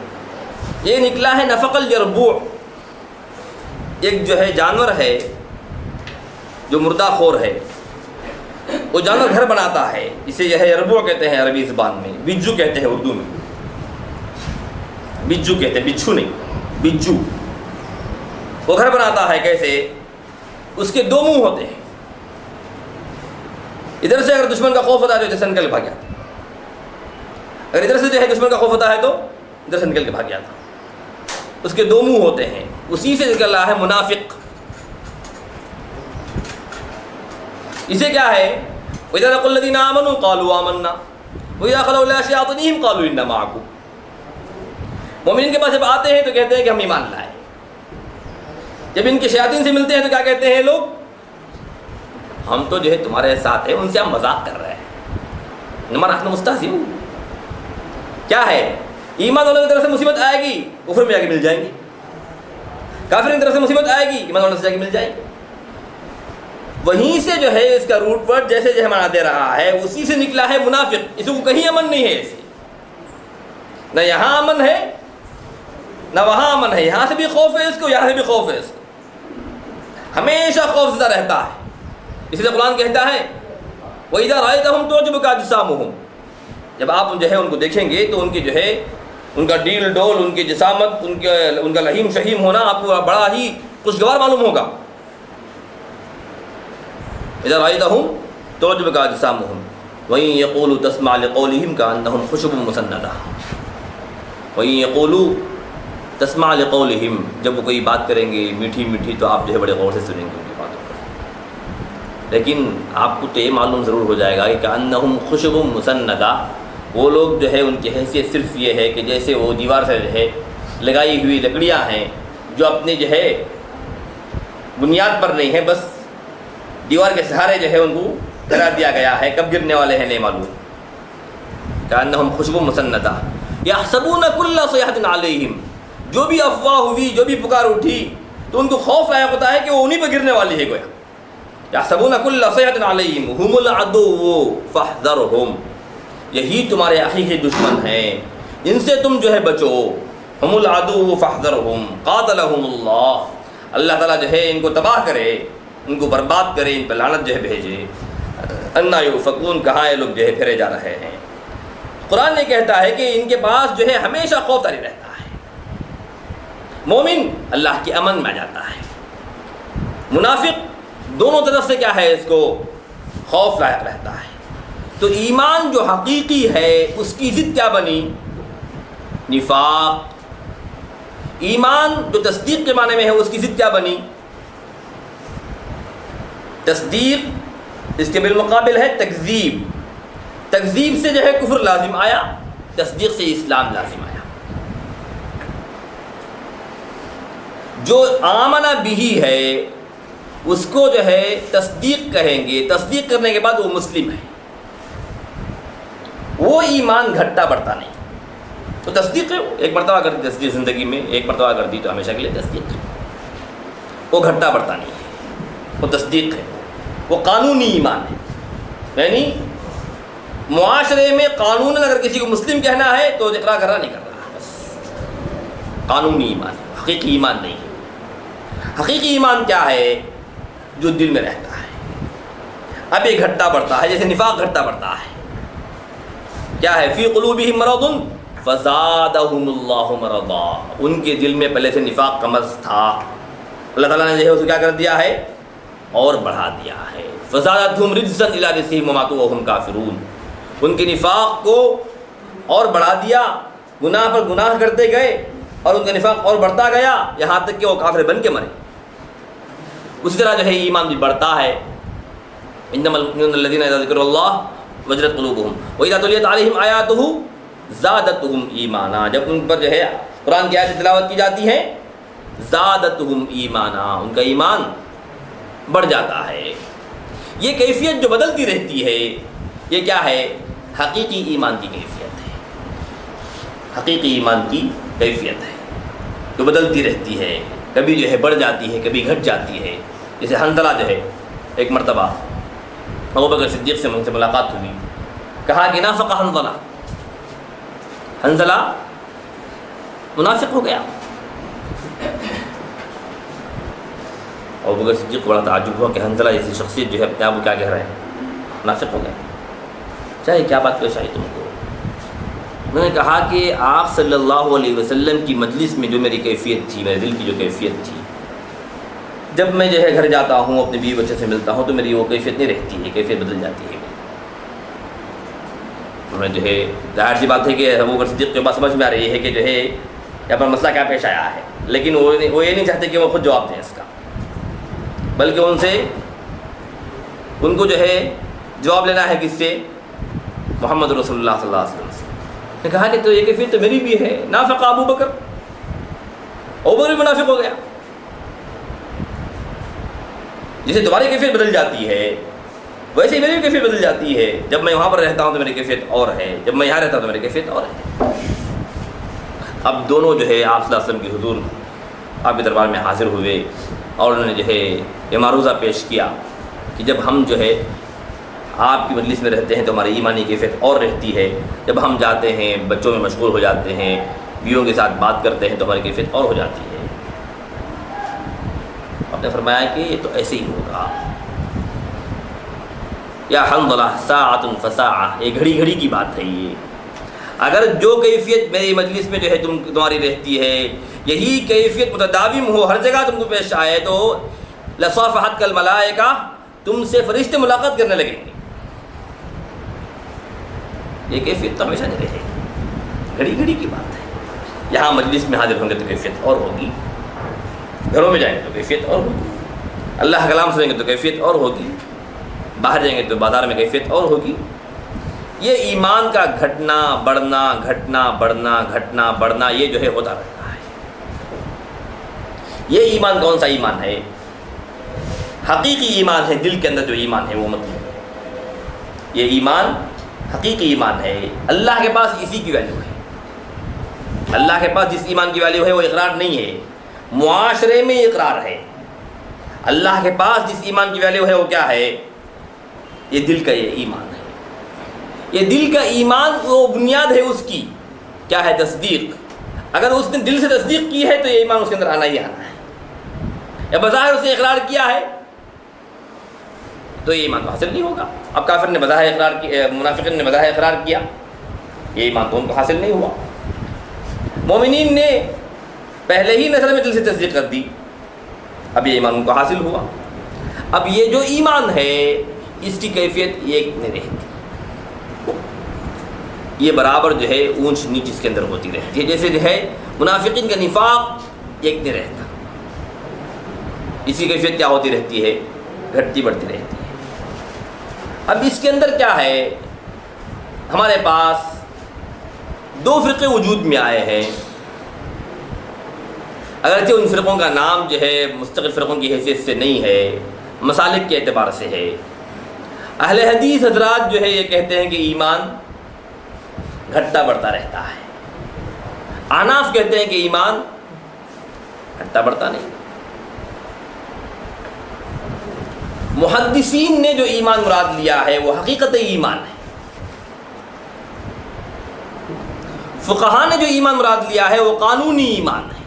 یہ نکلا ہے نفق الجربوع۔ ایک جو ہے جانور ہے جو مردہ خور ہے، وہ جانور گھر بناتا ہے، اسے جو ہے یربوع کہتے ہیں عربی زبان میں، بجو کہتے ہیں اردو میں، بجو کہتے ہیں، بچھو نہیں، بجو۔ وہ گھر بناتا ہے کیسے؟ اس کے دو منہ ہوتے ہیں، ادھر سے اگر دشمن کا خوف ہوتا ہے تو ادھر سے نکل کے بھاگ جاتا، اگر ادھر سے جو ہے دشمن کا خوف ہوتا ہے تو ادھر سے نکل کے بھاگ جاتا۔ اس کے دو منہ ہوتے ہیں، اسی سے نکل رہا ہے منافق۔ اسے کیا ہے؟ وَإِذَا لَقُوا الَّذِينَ آمَنُوا قَالُوا آمَنَّا وَإِذَا خَلَوْا إِلَىٰ شَيَاطِينِهِمْ قَالُوا إِنَّا مَعَكُمْ۔ مومنین کے پاس جب آتے ہیں تو کہتے ہیں کہ ہم ایمان لائے، جب ان کے شیاطین سے ملتے ہیں تو کیا کہتے ہیں لوگ؟ ہم تو جو ہے تمہارے ساتھ ہیں، ان سے ہم مذاق کر رہے ہیں، انما نحن مستہزئون۔ کیا ہے؟ ایمان والوں کی طرف سے مصیبت آئے گی، کفر میں جا کے مل جائیں گی، کافر کی طرف سے مصیبت آئے گی، ایمان والوں سے جا کے مل جائیں گی۔ وہیں سے جو ہے اس کا روٹ ورڈ جیسے جو معنی دے رہا ہے اسی سے نکلا ہے منافق۔ اس کو کہیں امن نہیں ہے، اسے نہ یہاں امن ہے نہ وہاں امن ہے، یہاں سے بھی خوف ہے اس کو، یہاں سے بھی خوف ہے اس کو، ہمیشہ خوف زدہ رہتا ہے۔ اس لیے قرآن کہتا ہے وَإِذَا رَأَيْتَهُمْ تُعْجِبُكَ أَجْسَامُهُمْ، جب آپ جو ہے ان کو دیکھیں گے تو ان کی جو ہے ان کا ڈیل ڈول، ان کی جسامت، ان کا لہیم شہیم ہونا آپ کو بڑا ہی خوشگوار معلوم ہوگا۔ اذا رأيتهم تعجبك اجسامهم وان يقولوا تسمع لقولهم كأنهم خشب مسندة، وان يقولوا تسمع لقولهم، جب وہ کوئی بات کریں گے میٹھی میٹھی تو آپ جو ہے بڑے غور سے سنیں گے ان کی باتوں کو، لیکن آپ کو تو یہ معلوم ضرور ہو جائے گا کہ كأنهم خشب مسندة، وہ لوگ جو ہے ان کی حیثیت صرف یہ ہے کہ جیسے وہ دیوار سے جو ہے لگائی ہوئی لکڑیاں ہیں جو اپنے جو ہے بنیاد پر نہیں ہے، بس دیوار کے سہارے جو ہے ان کو کرا دیا گیا ہے، کب گرنے والے ہیں نہیں معلوم. کأنہم خوشبو مسندہ یحسبون کل صیحۃ علیہم، جو بھی افواہ ہوئی، جو بھی پکار اٹھی تو ان کو خوف لاحق ہوتا ہے کہ وہ انہی پہ گرنے والی ہے. گویا یحسبون کل صیحۃ علیہم ھم العدو فاحذرھم، یہی تمہارے حقیقی دشمن ہیں، ان سے تم جو ہے بچو. ھم العدو فاحذرھم قاتلھم اللہ، اللہ تعالیٰ جو ہے ان کو تباہ کرے، ان کو برباد کرے، ان پہ لعنت جو ہے بھیجے. انا یؤفکون، کہاں یہ لوگ جو ہے پھرے جا رہے ہیں. قرآن یہ کہتا ہے کہ ان کے پاس جو ہے ہمیشہ خوف طاری رہتا ہے. مومن اللہ کے امن میں جاتا ہے، منافق دونوں طرف سے کیا ہے اس کو خوف لائق رہتا ہے. تو ایمان جو حقیقی ہے اس کی ضد کیا بنی؟ نفاق. ایمان جو تصدیق کے معنی میں ہے اس کی ضد کیا بنی؟ تصدیق. اس کے بالمقابل ہے تکذیب. تکذیب سے جو ہے کفر لازم آیا، تصدیق سے اسلام لازم آیا. جو آمنہ بہی ہے اس کو جو ہے تصدیق کہیں گے، تصدیق کرنے کے بعد وہ مسلم ہے، وہ ایمان گھٹتا بڑھتا نہیں. تو تصدیق ہے، ایک مرتبہ کر دی تصدیق زندگی میں، ایک مرتبہ کر دی تو ہمیشہ کے لیے تصدیق ہے، وہ گھٹتا بڑھتا نہیں ہے، وہ تصدیق ہے، وہ قانونی ایمان ہے. یعنی معاشرے میں قانون اگر کسی کو مسلم کہنا ہے تو اقرار کرنا نہیں کر رہا، بس قانونی ایمان ہے، حقیقی ایمان نہیں ہے. حقیقی ایمان کیا ہے؟ جو دل میں رہتا ہے. اب یہ گھٹتا بڑھتا ہے، جیسے نفاق گھٹتا بڑھتا ہے. کیا ہے؟ فی قلوبہم مرض فزادہم اللہ مرضا، ان کے دل میں پہلے سے نفاق کا مرض تھا، اللہ تعالیٰ نے جو ہے اسے کیا کر دیا ہے؟ اور بڑھا دیا ہے. فزادتہم رجسا الی رجسہم وماتوا وہم کافرون، ان کے نفاق کو اور بڑھا دیا، گناہ پر گناہ کرتے گئے اور ان کا نفاق اور بڑھتا گیا یہاں تک کہ وہ کافر بن کے مرے. اسی طرح جو ہے ایمان بھی بڑھتا ہے. انما المؤمنون الذین اذا ذکر اللہ وجلت قلوبہم واذا تلیت علیہم آیاتہ زادتہم ایمانا، جب ان پر جو ہے قرآن کی آیتیں تلاوت کی جاتی ہیں زادتہم ایمانا، ان کا ایمان بڑھ جاتا ہے. یہ کیفیت جو بدلتی رہتی ہے یہ کیا ہے؟ حقیقی ایمان کی کیفیت ہے. حقیقی ایمان کی کیفیت ہے جو بدلتی رہتی ہے، کبھی جو ہے بڑھ جاتی ہے، کبھی گھٹ جاتی ہے. جیسے حنظلہ جو ہے ایک مرتبہ ابوبکر صدیق سے ان سے ملاقات ہوئی، کہا کہ نافق حنظلہ، حنظلہ منافق ہو گیا. ابوبکر صدیق کو بڑا تعجب ہوا کہ حنظلہ جیسی شخصیت جو ہے اپنے آپ کو کیا کہہ رہے ہیں؟ منافق ہو گیا. چاہے کیا بات پیش آئی تم کو؟ میں نے کہا کہ آپ صلی اللہ علیہ وسلم کی مجلس میں جو میری کیفیت تھی، میرے دل کی جو کیفیت تھی، جب میں جو ہے گھر جاتا ہوں اپنے بیوی بچے سے ملتا ہوں تو میری وہ کیفیت نہیں رہتی ہے، کیفیت بدل جاتی ہے. میں جو ہے ظاہر سی بات ہے کہ ابوبکر صدیق کے بات سمجھ میں آ رہی ہے کہ جو ہے یہاں پر مسئلہ کیا پیش آیا ہے، لیکن وہ یہ نہیں چاہتے کہ وہ خود جواب دیں اس کا، بلکہ ان کو جو ہے جواب لینا ہے کس سے؟ محمد رسول اللہ صلی اللہ علیہ وسلم سے. نے کہا کہ تو یہ کیفیت تو میری بھی ہے، نافق ابوبکر بھی منافق ہو گیا. جسے تمہاری کیفیت بدل جاتی ہے ویسے ہی میری بھی کیفیت بدل جاتی ہے. جب میں وہاں پر رہتا ہوں تو میری کیفیت اور ہے، جب میں یہاں رہتا ہوں تو میری کیفیت اور ہے. اب دونوں جو ہے آپ صلی اللہ علیہ وسلم کی حضور آپ کے دربار میں حاضر ہوئے اور انہوں نے جو ہے یہ معروضہ پیش کیا کہ جب ہم جو ہے آپ کی مجلس میں رہتے ہیں تو ہماری ایمانی کیفیت اور رہتی ہے، جب ہم جاتے ہیں بچوں میں مشغول ہو جاتے ہیں، بیویوں کے ساتھ بات کرتے ہیں تو ہماری کیفیت اور ہو جاتی ہے. آپ نے فرمایا کہ یہ تو ایسے ہی ہوگا. یا حنظلہ ساعۃ فساعۃ، یہ گھڑی گھڑی کی بات ہے. یہ اگر جو کیفیت میری مجلس میں جو ہے تمہاری رہتی ہے یہی کیفیت متداوم ہو، ہر جگہ تم کو پیش آئے، تو لصافحتک الملائکہ، تم سے فرشتے ملاقات کرنے لگیں گے. یہ کیفیت تو ہمیشہ نہیں رہے گی، گھڑی گھڑی کی بات ہے. یہاں مجلس میں حاضر ہوں گے تو کیفیت اور ہوگی، گھروں میں جائیں گے تو کیفیت اور ہوگی، اللہ کا کلام سنیں گے تو کیفیت اور ہوگی، باہر جائیں گے تو بازار میں کیفیت اور ہوگی. یہ ایمان کا گھٹنا بڑھنا گھٹنا بڑھنا گھٹنا بڑھنا یہ جو ہے ہوتا رہتا ہے. یہ ایمان کون سا ایمان ہے؟ حقیقی ایمان ہے، دل کے اندر جو ایمان ہے وہ مطلب یہ ایمان حقیقی ایمان ہے۔ اللہ کے پاس اسی کی ویلیو ہے، اللہ کے پاس جس ایمان کی ویلیو ہے وہ اقرار نہیں ہے، معاشرے میں اقرار ہے۔ اللہ کے پاس جس ایمان کی ویلیو ہے وہ کیا ہے؟ یہ دل کا یہ ایمان ہے۔ یہ دل کا ایمان وہ بنیاد ہے اس کی کیا ہے؟ تصدیق۔ اگر اس نے دل سے تصدیق کی ہے تو یہ ایمان اس کے اندر آنا ہی آنا ہے، یا بظاہر اس نے اقرار کیا ہے تو یہ ایمان تو حاصل نہیں ہوگا۔ اب کافر نے بظاہر اقرار کیا، منافقین نے بظاہر اقرار کیا، یہ ایمان تو ان کو حاصل نہیں ہوا۔ مومنین نے پہلے ہی نظر میں دل سے تصدیق کر دی، اب یہ ایمان ان کو حاصل ہوا۔ اب یہ جو ایمان ہے اس کی کیفیت ایک نہیں رہتی، یہ برابر جو ہے اونچ نیچ اس کے اندر ہوتی رہتی ہے۔ جیسے جو ہے منافقین کا نفاق ایک نہیں رہتا، اس کی کیفیت کیا ہوتی رہتی ہے؟ گھٹتی بڑھتی رہتی ہے۔ اب اس کے اندر کیا ہے؟ ہمارے پاس دو فرقے وجود میں آئے ہیں، اگرچہ ان فرقوں کا نام جو ہے مستقل فرقوں کی حیثیت سے نہیں ہے، مسالک کے اعتبار سے ہے۔ اہل حدیث حضرات جو ہے یہ کہتے ہیں کہ ایمان گھٹتا بڑھتا رہتا ہے، احناف کہتے ہیں کہ ایمان گھٹتا بڑھتا نہیں۔ محدثین نے جو ایمان مراد لیا ہے وہ حقیقت ایمان ہے، فقہا نے جو ایمان مراد لیا ہے وہ قانونی ایمان ہے۔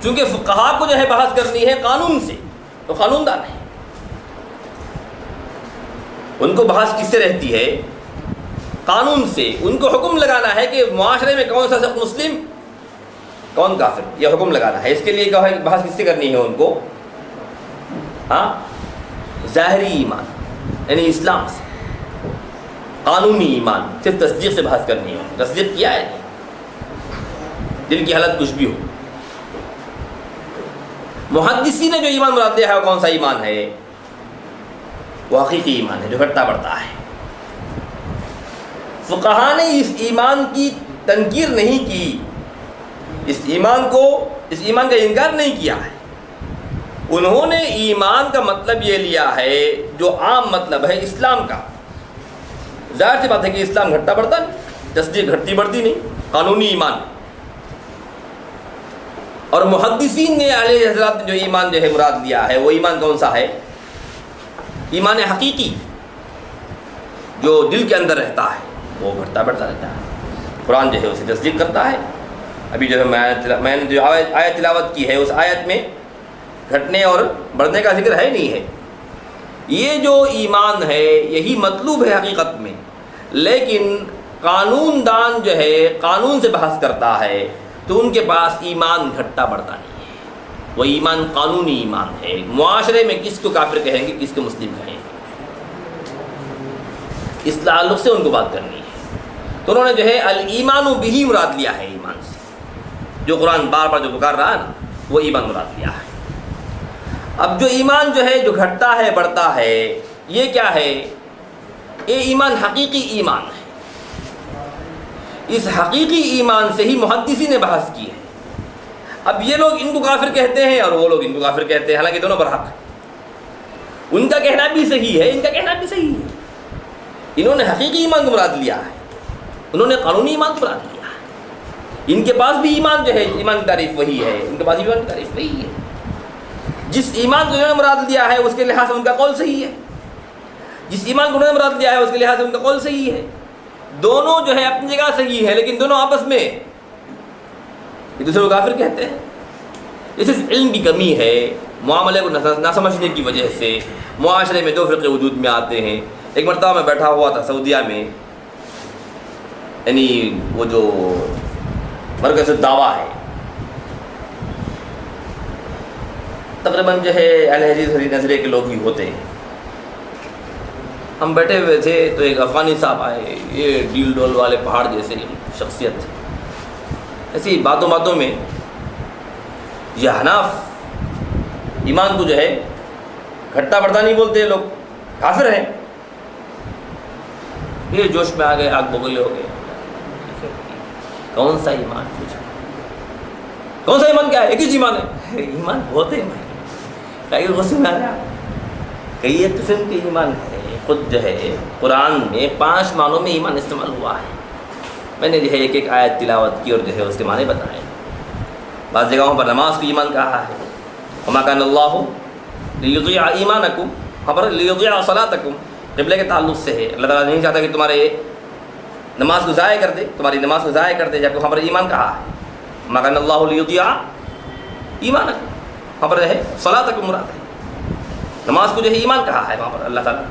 چونکہ فقہا کو جو ہے بحث کرنی ہے قانون سے، تو قانون دان ہے، ان کو بحث کس سے رہتی ہے؟ قانون سے۔ ان کو حکم لگانا ہے کہ معاشرے میں کون سا شخص مسلم کون کافر، یہ حکم لگانا ہے۔ اس کے لیے بحث کس سے کرنی ہے ان کو؟ ہاں، ظاہری ایمان یعنی اسلام سے، قانونی ایمان صرف تصدیق سے بحث کرنی ہے۔ تصدیق کیا ہے نہیں، دل کی حالت کچھ بھی ہو۔ محدثین نے جو ایمان مراد لیا ہے وہ کون سا ایمان ہے؟ وہ حقیقی ایمان ہے جو گھٹتا بڑھتا ہے۔ فقہا نے اس ایمان کی تنکیر نہیں کی، اس ایمان کا انکار نہیں کیا ہے۔ انہوں نے ایمان کا مطلب یہ لیا ہے جو عام مطلب ہے اسلام کا۔ ظاہر سی بات ہے کہ اسلام گھٹتا بڑھتا نہیں، تصدیق گھٹتی بڑھتی نہیں، قانونی ایمان ہے۔ اور محدثین نے علیہ حضرات نے جو ایمان جو ہے مراد لیا ہے وہ ایمان کون سا ہے؟ ایمان حقیقی جو دل کے اندر رہتا ہے وہ گھٹتا بڑھتا رہتا ہے، قرآن جو ہے اسے تصدیق کرتا ہے۔ ابھی جو ہے میں نے جو آیت تلاوت کی ہے اس آیت میں گھٹنے اور بڑھنے کا ذکر ہے نہیں ہے۔ یہ جو ایمان ہے یہی مطلوب ہے حقیقت میں، لیکن قانون دان جو ہے قانون سے بحث کرتا ہے تو ان کے پاس ایمان گھٹتا بڑھتا نہیں ہے، وہ ایمان قانونی ایمان ہے۔ معاشرے میں کس کو کافر کہیں گے، کس کو مسلم کہیں گے، اس تعلق سے ان کو بات کرنی ہے۔ تو انہوں نے جو ہے الایمان بہ مراد لیا ہے، ایمان سے جو قرآن بار بار جو پکار رہا ہے نا وہ ایمان مراد لیا ہے۔ اب جو ایمان جو ہے جو گھٹتا ہے بڑھتا ہے یہ کیا ہے؟ یہ ایمان حقیقی ایمان ہے۔ اس حقیقی ایمان سے ہی محدثین نے بحث کی ہے۔ اب یہ لوگ ان کو کافر کہتے ہیں اور وہ لوگ ان کو کافر کہتے ہیں، حالانکہ دونوں برحق ہیں۔ ان کا کہنا بھی صحیح ہے، ان کا کہنا بھی صحیح ہے۔ انہوں نے حقیقی ایمان کو مراد لیا ہے، انہوں نے قانونی ایمان کو مراد لیا ہے۔ ان کے پاس بھی ایمان جو ہے ایمان کی تعریف وہی ہے، ان کے پاس بھی ایمان کی تعریف وہی ہے۔ جس ایمان کو انہوں نے مراد لیا ہے اس کے لحاظ سے ان کا قول صحیح ہے، جس ایمان کو انہوں نے مراد لیا ہے اس کے لحاظ سے ان کا قول صحیح ہے۔ دونوں جو ہے اپنی جگہ صحیح ہے، لیکن دونوں آپس میں ایک دوسرے کو کافر کہتے ہیں۔ یہ صرف علم کی کمی ہے، معاملے کو نہ سمجھنے کی وجہ سے معاشرے میں دو فرقے وجود میں آتے ہیں۔ ایک مرتبہ میں بیٹھا ہوا تھا سعودیہ میں، یعنی وہ جو مرکز الدعویٰ ہے، تقریباً جو ہے اہل حدیث نظریے کے لوگ ہی ہوتے ہیں۔ ہم بیٹھے ہوئے تھے تو ایک افغانی صاحب آئے، یہ ڈیل ڈول والے پہاڑ جیسے شخصیت تھی۔ ایسی باتوں باتوں میں یہ حناف ایمان کو جو ہے گھٹتا بڑھتا نہیں بولتے، لوگ کافر ہیں۔ یہ جوش میں آ گئے، آگ بگلے ہو گئے، کون سا ایمان پوچھا، کون سا ایمان کیا ہے؟ ایک ہی ایمان ہے۔ ایمان بہت ہے، کئی غصے میں آ رہے ہیں. کئی ایک قسم کے ایمان ہے. خود جو ہے قرآن میں 5 معنوں میں ایمان استعمال ہوا ہے. میں نے جو ہے ایک ایک آیت تلاوت کی اور جو ہے اس کے معنی بتائے. بعض جگہوں پر نماز کو ایمان کہا ہے. وما کان اللہ لیضیع ایمانکم، وہاں پر لیضیع صلاتکم قبلے کے تعلق سے ہے. اللہ تعالیٰ نہیں چاہتا کہ تمہارے نماز کو ضائع کر دے، تمہاری نماز کو ضائع کر دے، جبکہ وہاں پر ایمان کہا ہے. وما کان اللہ لیضیع ایمانکم، وہاں پر جو ہے صلاتکم مراد ہے. نماز کو جو ہے ایمان کہا ہے وہاں پر اللہ تعالیٰ.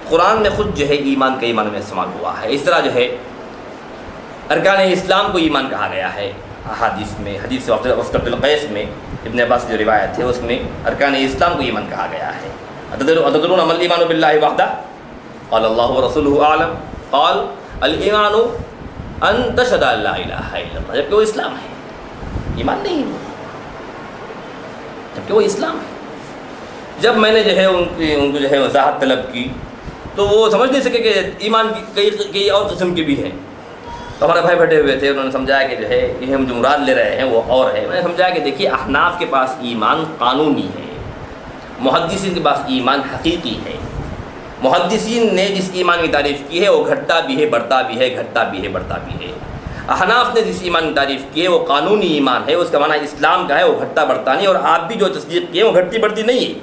قرآن میں خود جو ہے ایمان کے ایمان میں استعمال ہوا ہے. اس طرح جو ہے ارکان اسلام کو ایمان کہا گیا ہے. حدیث میں، حدیث وفد القیس میں ابن عباس کی جو روایت ہے اس میں ارکان اسلام کو ایمان کہا گیا ہے. اتدرون ما الایمان باللہ وحدہ قال اللہ ورسولہ اعلم قال الایمان ان تشہد ان لا الہ الا اللہ، جبکہ وہ اسلام ہے، ایمان نہیں ہے، جبکہ وہ اسلام ہے. جب میں نے جو ہے ان کو جو ہے وضاحت طلب کی تو وہ سمجھ نہیں سکے کہ ایمان کی کئی اور قسم کے بھی ہیں. تو ہمارے بھائی بیٹھے ہوئے تھے، انہوں نے سمجھایا کہ جو ہے یہ ہم جو مراد لے رہے ہیں وہ اور ہے. میں نے سمجھایا کہ دیکھیے احناف کے پاس ایمان قانونی ہے، محدثین کے پاس ایمان حقیقی ہے. محدثین نے جس ایمان کی تعریف کی ہے وہ گھٹتا بھی ہے بڑھتا بھی ہے، گھٹتا بھی ہے بڑھتا بھی ہے. احناف نے جس ایمان کی تعریف کی ہے وہ قانونی ایمان ہے، اس کا معنی اسلام کا ہے، وہ گھٹتا بڑھتا نہیں. اور آپ بھی جو تصدیق کی ہے وہ گھٹتی بڑھتی نہیں ہے.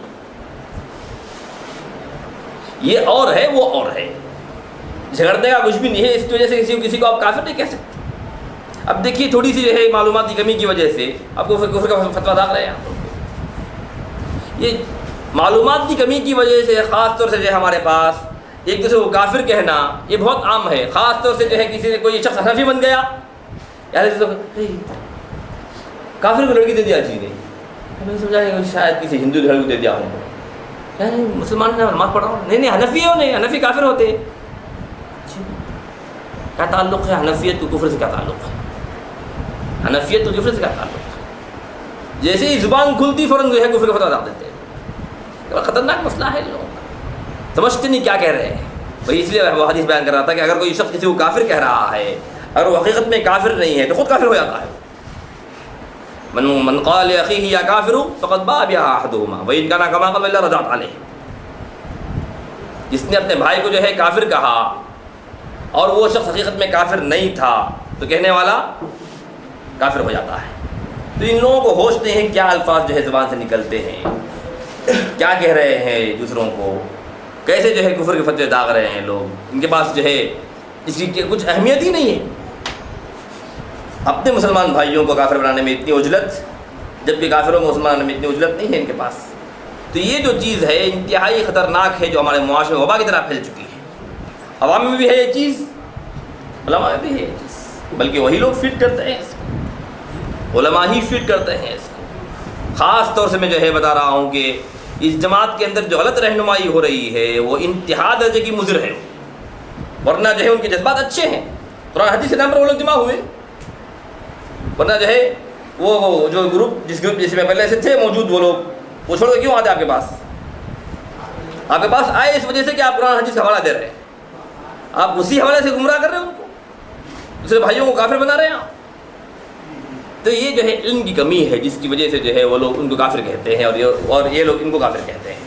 یہ اور ہے وہ اور ہے، جھگڑنے کا کچھ بھی نہیں ہے. اس کی وجہ سے کسی کو آپ کافر نہیں کہہ سکتے. اب دیکھیے تھوڑی سی جو ہے معلومات کی کمی کی وجہ سے آپ کو کفر کا فتویٰ داغ رہے ہیں. یہ معلومات کی کمی کی وجہ سے خاص طور سے جو ہے ہمارے پاس ایک دوسرے کو کافر کہنا یہ بہت عام ہے. خاص طور سے جو ہے کسی نے کوئی شخص حنفی بن گیا، یار کافر کو لڑکی دے دیا جی نے، ہمیں سمجھا شاید کسی ہندو لڑکی کو دے دیا ہوں، مسلمان ہے نماز پڑھ رہا ہوں. نہیں حنفی ہو، نہیں حنفی کافر ہوتے. کیا تعلق ہے حنفیت کو کفر سے؟ کیا تعلق ہے حنفیت کو کفر سے؟ کیا تعلق ہے؟ جیسے ہی زبان کھلتی فوراً جو ہے کفر کا فتویٰ ڈال دیتے ہیں. خطرناک مسئلہ ہے. لوگ سمجھتے نہیں کیا کہہ رہے ہیں. وہی اس لیے وہ حدیث بیان کر رہا تھا کہ اگر کوئی شخص کسی کو کافر کہہ رہا ہے، اگر وہ حقیقت میں کافر نہیں ہے تو خود کافر ہو جاتا ہے. من قال لاخیہ یا کافر فقد باء بها احدهما وان كان كما قال الا رجعت علیہ. جس نے اپنے بھائی کو جو ہے کافر کہا اور وہ شخص حقیقت میں کافر نہیں تھا تو کہنے والا کافر ہو جاتا ہے. تو ان لوگوں کو ہوش نہیں ہے کیا الفاظ جو ہے زبان سے نکلتے ہیں، کیا کہہ رہے ہیں دوسروں کو، کیسے جو ہے کفر کے فتوے داغ رہے ہیں لوگ. ان کے پاس جو ہے اس کی کچھ اہمیت ہی نہیں ہے. اپنے مسلمان بھائیوں کو کافر بنانے میں اتنی عجلت، جبکہ کافروں کو مسلمان بنانے میں اتنی عجلت نہیں ہے ان کے پاس. تو یہ جو چیز ہے انتہائی خطرناک ہے، جو ہمارے معاشرے میں وبا کی طرح پھیل چکی ہے. عوام میں بھی ہے یہ چیز، علماء میں بھی ہے یہ چیز، بلکہ وہی لوگ فٹ کرتے ہیں اس کو، علماء ہی فٹ کرتے ہیں اس کو. خاص طور سے میں جو ہے بتا رہا ہوں کہ اس جماعت کے اندر جو غلط رہنمائی ہو رہی ہے وہ انتہا درجے کی مضر ہے. ورنہ جو ہے ان کے جذبات اچھے ہیں، قرآن حدیث کے نام پر وہ لوگ جمع ہوئے. ورنہ جو ہے وہ جو گروپ جس میں پہلے سے تھے موجود وہ لوگ وہ چھوڑ کے کیوں آتے آپ کے پاس؟ آپ کے پاس آئے اس وجہ سے کہ آپ قرآن حدیث کا حوالہ دے رہے ہیں، آپ اسی حوالے سے گمراہ کر رہے ہیں ان کو، دوسرے بھائیوں کو کافر بنا رہے ہیں آپ. تو یہ جو ہے علم کی کمی ہے جس کی وجہ سے جو ہے وہ لوگ ان کو کافر کہتے ہیں اور یہ لوگ ان کو کافر کہتے ہیں.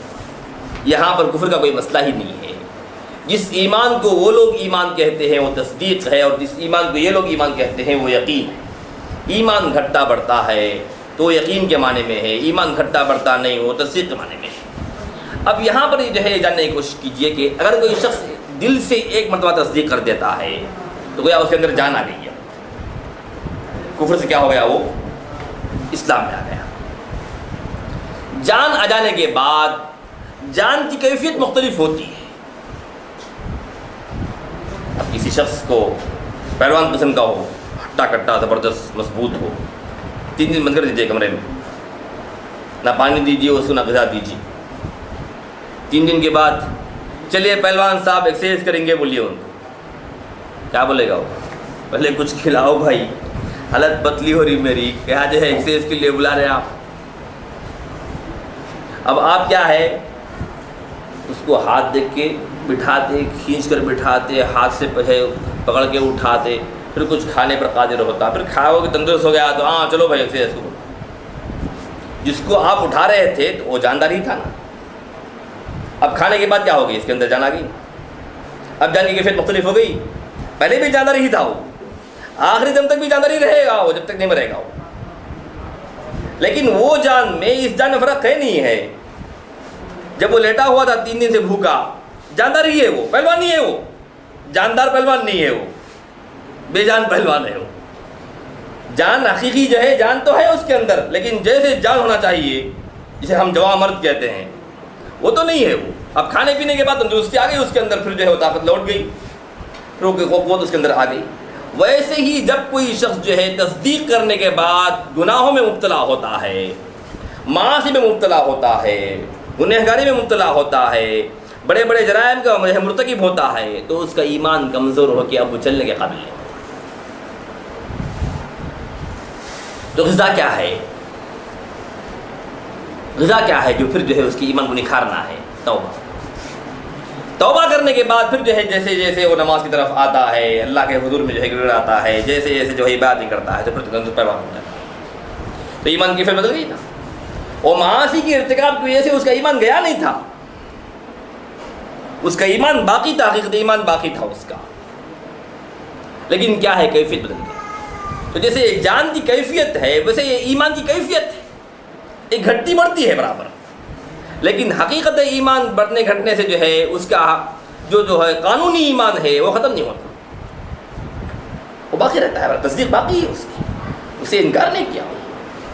یہاں پر کفر کا کوئی مسئلہ ہی نہیں ہے. جس ایمان کو وہ لوگ ایمان کہتے ہیں وہ تصدیق ہے، اور جس ایمان کو یہ لوگ ایمان کہتے ہیں وہ یقین ہے. ایمان گھٹتا بڑھتا ہے تو وہ یقین کے معنی میں ہے، ایمان گھٹتا بڑھتا نہیں وہ تصدیق کے معنی میں ہے. اب یہاں پر جو ہے جاننے کی کوشش کیجئے کہ اگر کوئی شخص دل سے ایک مرتبہ تصدیق کر دیتا ہے تو گویا اس کے اندر جان آ گئی ہے. کفر سے کیا ہو گیا؟ وہ اسلام میں آ گیا. جان آ جانے کے بعد جان کی کیفیت مختلف ہوتی ہے. اب کسی شخص کو پہلوان قسم کا ہو، ہٹا کٹا زبردست مضبوط ہو، 3 دن بند کر دیجیے کمرے میں، نہ پانی دیجیے اس کو نہ غذا دیجیے. 3 دن کے بعد چلیے پہلوان صاحب ایکسرسائز کریں گے، بولیے ان کو، کیا بولے گا وہ؟ پہلے کچھ کھلاؤ بھائی، حالت پتلی ہو رہی میری، کیا جو ہے ایکسرسائز کے لیے بلا رہے ہیں آپ. اب آپ کیا ہے اس کو ہاتھ دیکھ کے بٹھاتے، کھینچ کر بٹھاتے، ہاتھ سے پکڑ کے اٹھاتے، پھر کچھ کھانے پر قادر ہوتا، پھر کھاؤ کہ تندرست ہو گیا تو ہاں چلو بھائی ایکسرسائز کو. جس کو آپ اٹھا رہے تھے تو وہ جاندار ہی تھا نا. اب کھانے کے بعد کیا ہوگی؟ اس کے اندر جان آ گئی. اب جان کی کیفیت مختلف ہو گئی. پہلے بھی جاندار ہی تھا وہ, آخری دم تک بھی جاندار ہی رہے گا وہ, جب تک نہیں مرے گا وہ. لیکن وہ جان میں اس جان میں فرق ہے نہیں ہے. جب وہ لیٹا ہوا تھا 3 دن سے بھوکا, جاندار ہی ہے وہ, پہلوان نہیں ہے وہ, جاندار پہلوان نہیں ہے وہ, بے جان پہلوان ہے وہ. جان حقیقی جو ہے, جان تو ہے اس کے اندر, لیکن جیسے جان ہونا چاہیے, جسے ہم جواں مرد کہتے ہیں, وہ تو نہیں ہے وہ. اب کھانے پینے کے بعد تندرستی آ گئی اس کے اندر, پھر جو ہے وہ طاقت لوٹ گئی, قوت اس کے اندر آ گئی. ویسے ہی جب کوئی شخص جو ہے تصدیق کرنے کے بعد گناہوں میں مبتلا ہوتا ہے, معاصی میں مبتلا ہوتا ہے, گنہگاری میں مبتلا ہوتا ہے, بڑے بڑے جرائم کا مرتکب ہوتا ہے, تو اس کا ایمان کمزور ہو کے اب وہ چلنے کے قابل نہیں. تو غذا کیا ہے؟ غذا کیا ہے جو پھر جو ہے اس کی ایمان کو نکھارنا ہے؟ توبہ. توبہ کرنے کے بعد پھر جو ہے جیسے جیسے وہ نماز کی طرف آتا ہے, اللہ کے حضور میں جو ہے گڑ آتا ہے, جیسے جیسے جو ہے عبادت کرتا ہے, تو پھر پیروان ہوتا ہے. تو ایمان کی پھر بدل گئی نا. اور معاصی کی ارتکاب کی وجہ سے اس کا ایمان گیا نہیں تھا, اس کا ایمان باقی تھا, حقیقت ایمان باقی تھا اس کا, لیکن کیا ہے, کیفیت بدل گئی. تو جیسے جان کی کیفیت ہے ویسے یہ ایمان کی کیفیت ہے, ایک گھٹتی بڑھتی ہے برابر, لیکن حقیقت ایمان بڑھنے گھٹنے سے جو ہے اس کا جو ہے قانونی ایمان ہے وہ ختم نہیں ہوتا, وہ باقی رہتا ہے, تصدیق باقی ہے اس کی, اسے انکار نہیں کیا.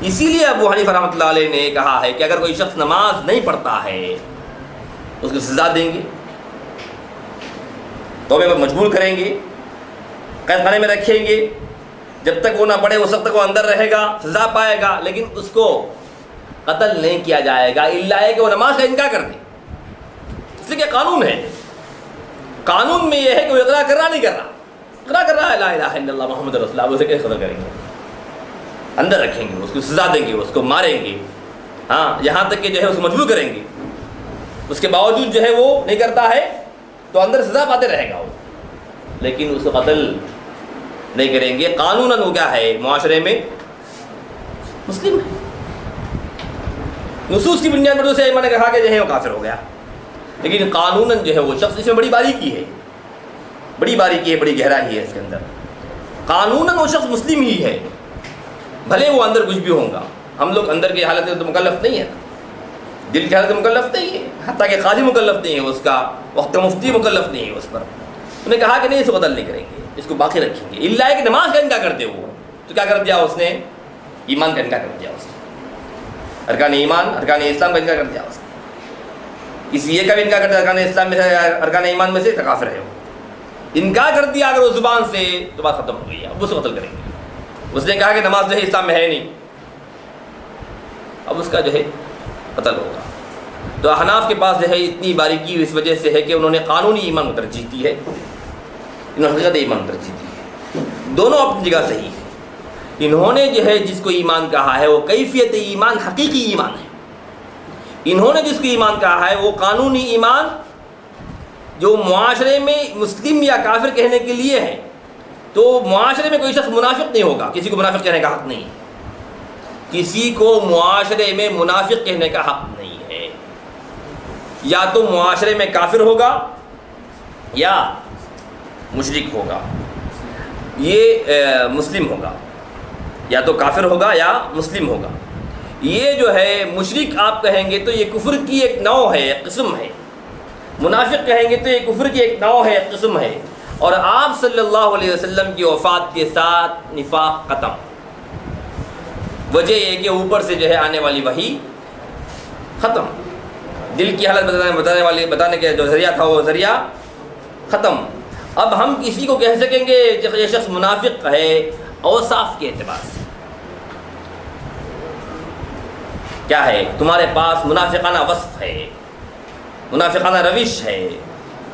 اسی لیے ابو حنیفہ رحمۃ اللہ علیہ نے کہا ہے کہ اگر کوئی شخص نماز نہیں پڑھتا ہے اس کو سزا دیں گے, توبے پر مجبور کریں گے, قید خانے میں رکھیں گے, جب تک وہ نہ پڑھے اس وقت تک وہ اندر رہے گا, سزا پائے گا, لیکن اس کو قتل نہیں کیا جائے گا الا ہے کہ وہ نماز کا انکار کر دے. اس لیے کہ قانون ہے, قانون میں یہ ہے کہ وہ اقرار کر رہا نہیں کر رہا, اقرار کر رہا ہے لا الہ الا اللہ محمد رسول اللہ, اسے کیسے قتل کریں گے؟ اندر رکھیں گے, اس کو سزا دیں گے, اس کو ماریں گے, ہاں, یہاں تک کہ جو ہے اس کو مجبور کریں گے. اس کے باوجود جو ہے وہ نہیں کرتا ہے تو اندر سزا پاتے رہے گا وہ, لیکن اس کو قتل نہیں کریں گے. قانوناً وہ کیا ہے, معاشرے میں مسلم ہے. نصوص کی بنیاد پر اسے میں نے کہا کہ جو ہے وہ کافر ہو گیا, لیکن قانوناً جو ہے وہ شخص, اس میں بڑی باریکی ہے, بڑی باریکی ہے, بڑی گہرائی ہے اس کے اندر. قانوناً وہ شخص مسلم ہی ہے, بھلے وہ اندر کچھ بھی ہوگا. ہم لوگ اندر کی حالت میں تو مکلف نہیں ہے, دل کی حالت میں مکلف نہیں ہے, حتیٰ کہ قاضی مکلف نہیں ہے اس کا, وقت مفتی مکلف نہیں ہے اس پر. انہوں نے کہا کہ نہیں, اس کو قتل نہیں کریں گے, اس کو باقی رکھیں گے, الا کہ نماز کا انکار کرتے ہو تو کیا کر دیا اس نے, ایمان کا انکار کر دیا اس نے, ارکان ایمان, ارکان اسلام کا انکار کر دیا اس نے. اس لیے کا بھی انکار کر دیا ارکان اسلام میں سے, ارکان ایمان میں سے کافر ہے وہ. انکار کر دیا اگر اس زبان سے تو بات ختم ہو گئی, اب اس کو قتل کریں گے. اس نے کہا کہ نماز جو ہے اسلام میں ہے نہیں, اب اس کا جو ہے قتل ہوگا. تو احناف کے پاس جو ہے اتنی باریکی اس وجہ سے ہے کہ انہوں نے قانونی ایمان کو ترجیح دی ہے, انہوں نے حقیقت ایمان ترجیح دی ہے. دونوں اپنی جگہ صحیح ہے. انہوں نے جو ہے جس کو ایمان کہا ہے وہ کیفیت ایمان حقیقی ایمان ہے. انہوں نے جس کو ایمان کہا ہے وہ قانونی ایمان جو معاشرے میں مسلم یا کافر کہنے کے لیے ہے. تو معاشرے میں کوئی شخص منافق نہیں ہوگا, کسی کو منافق کہنے کا حق نہیں ہے, کسی کو معاشرے میں منافق کہنے کا حق نہیں ہے. یا تو معاشرے میں کافر ہوگا یا مشرک ہوگا, یہ مسلم ہوگا, یا تو کافر ہوگا یا مسلم ہوگا. یہ جو ہے مشرک آپ کہیں گے تو یہ کفر کی ایک نوع ہے, ایک قسم ہے. منافق کہیں گے تو یہ کفر کی ایک نوع ہے, ایک قسم ہے. اور آپ صلی اللہ علیہ وسلم کی وفات کے ساتھ نفاق ختم. وجہ یہ کہ اوپر سے جو ہے آنے والی وحی ختم, دل کی حالت بتانے کے جو ذریعہ تھا وہ ذریعہ ختم. اب ہم کسی کو کہہ سکیں گے یہ شخص منافق ہے اوصاف کے اعتبار سے. کیا ہے, تمہارے پاس منافقانہ وصف ہے, منافقانہ روش ہے,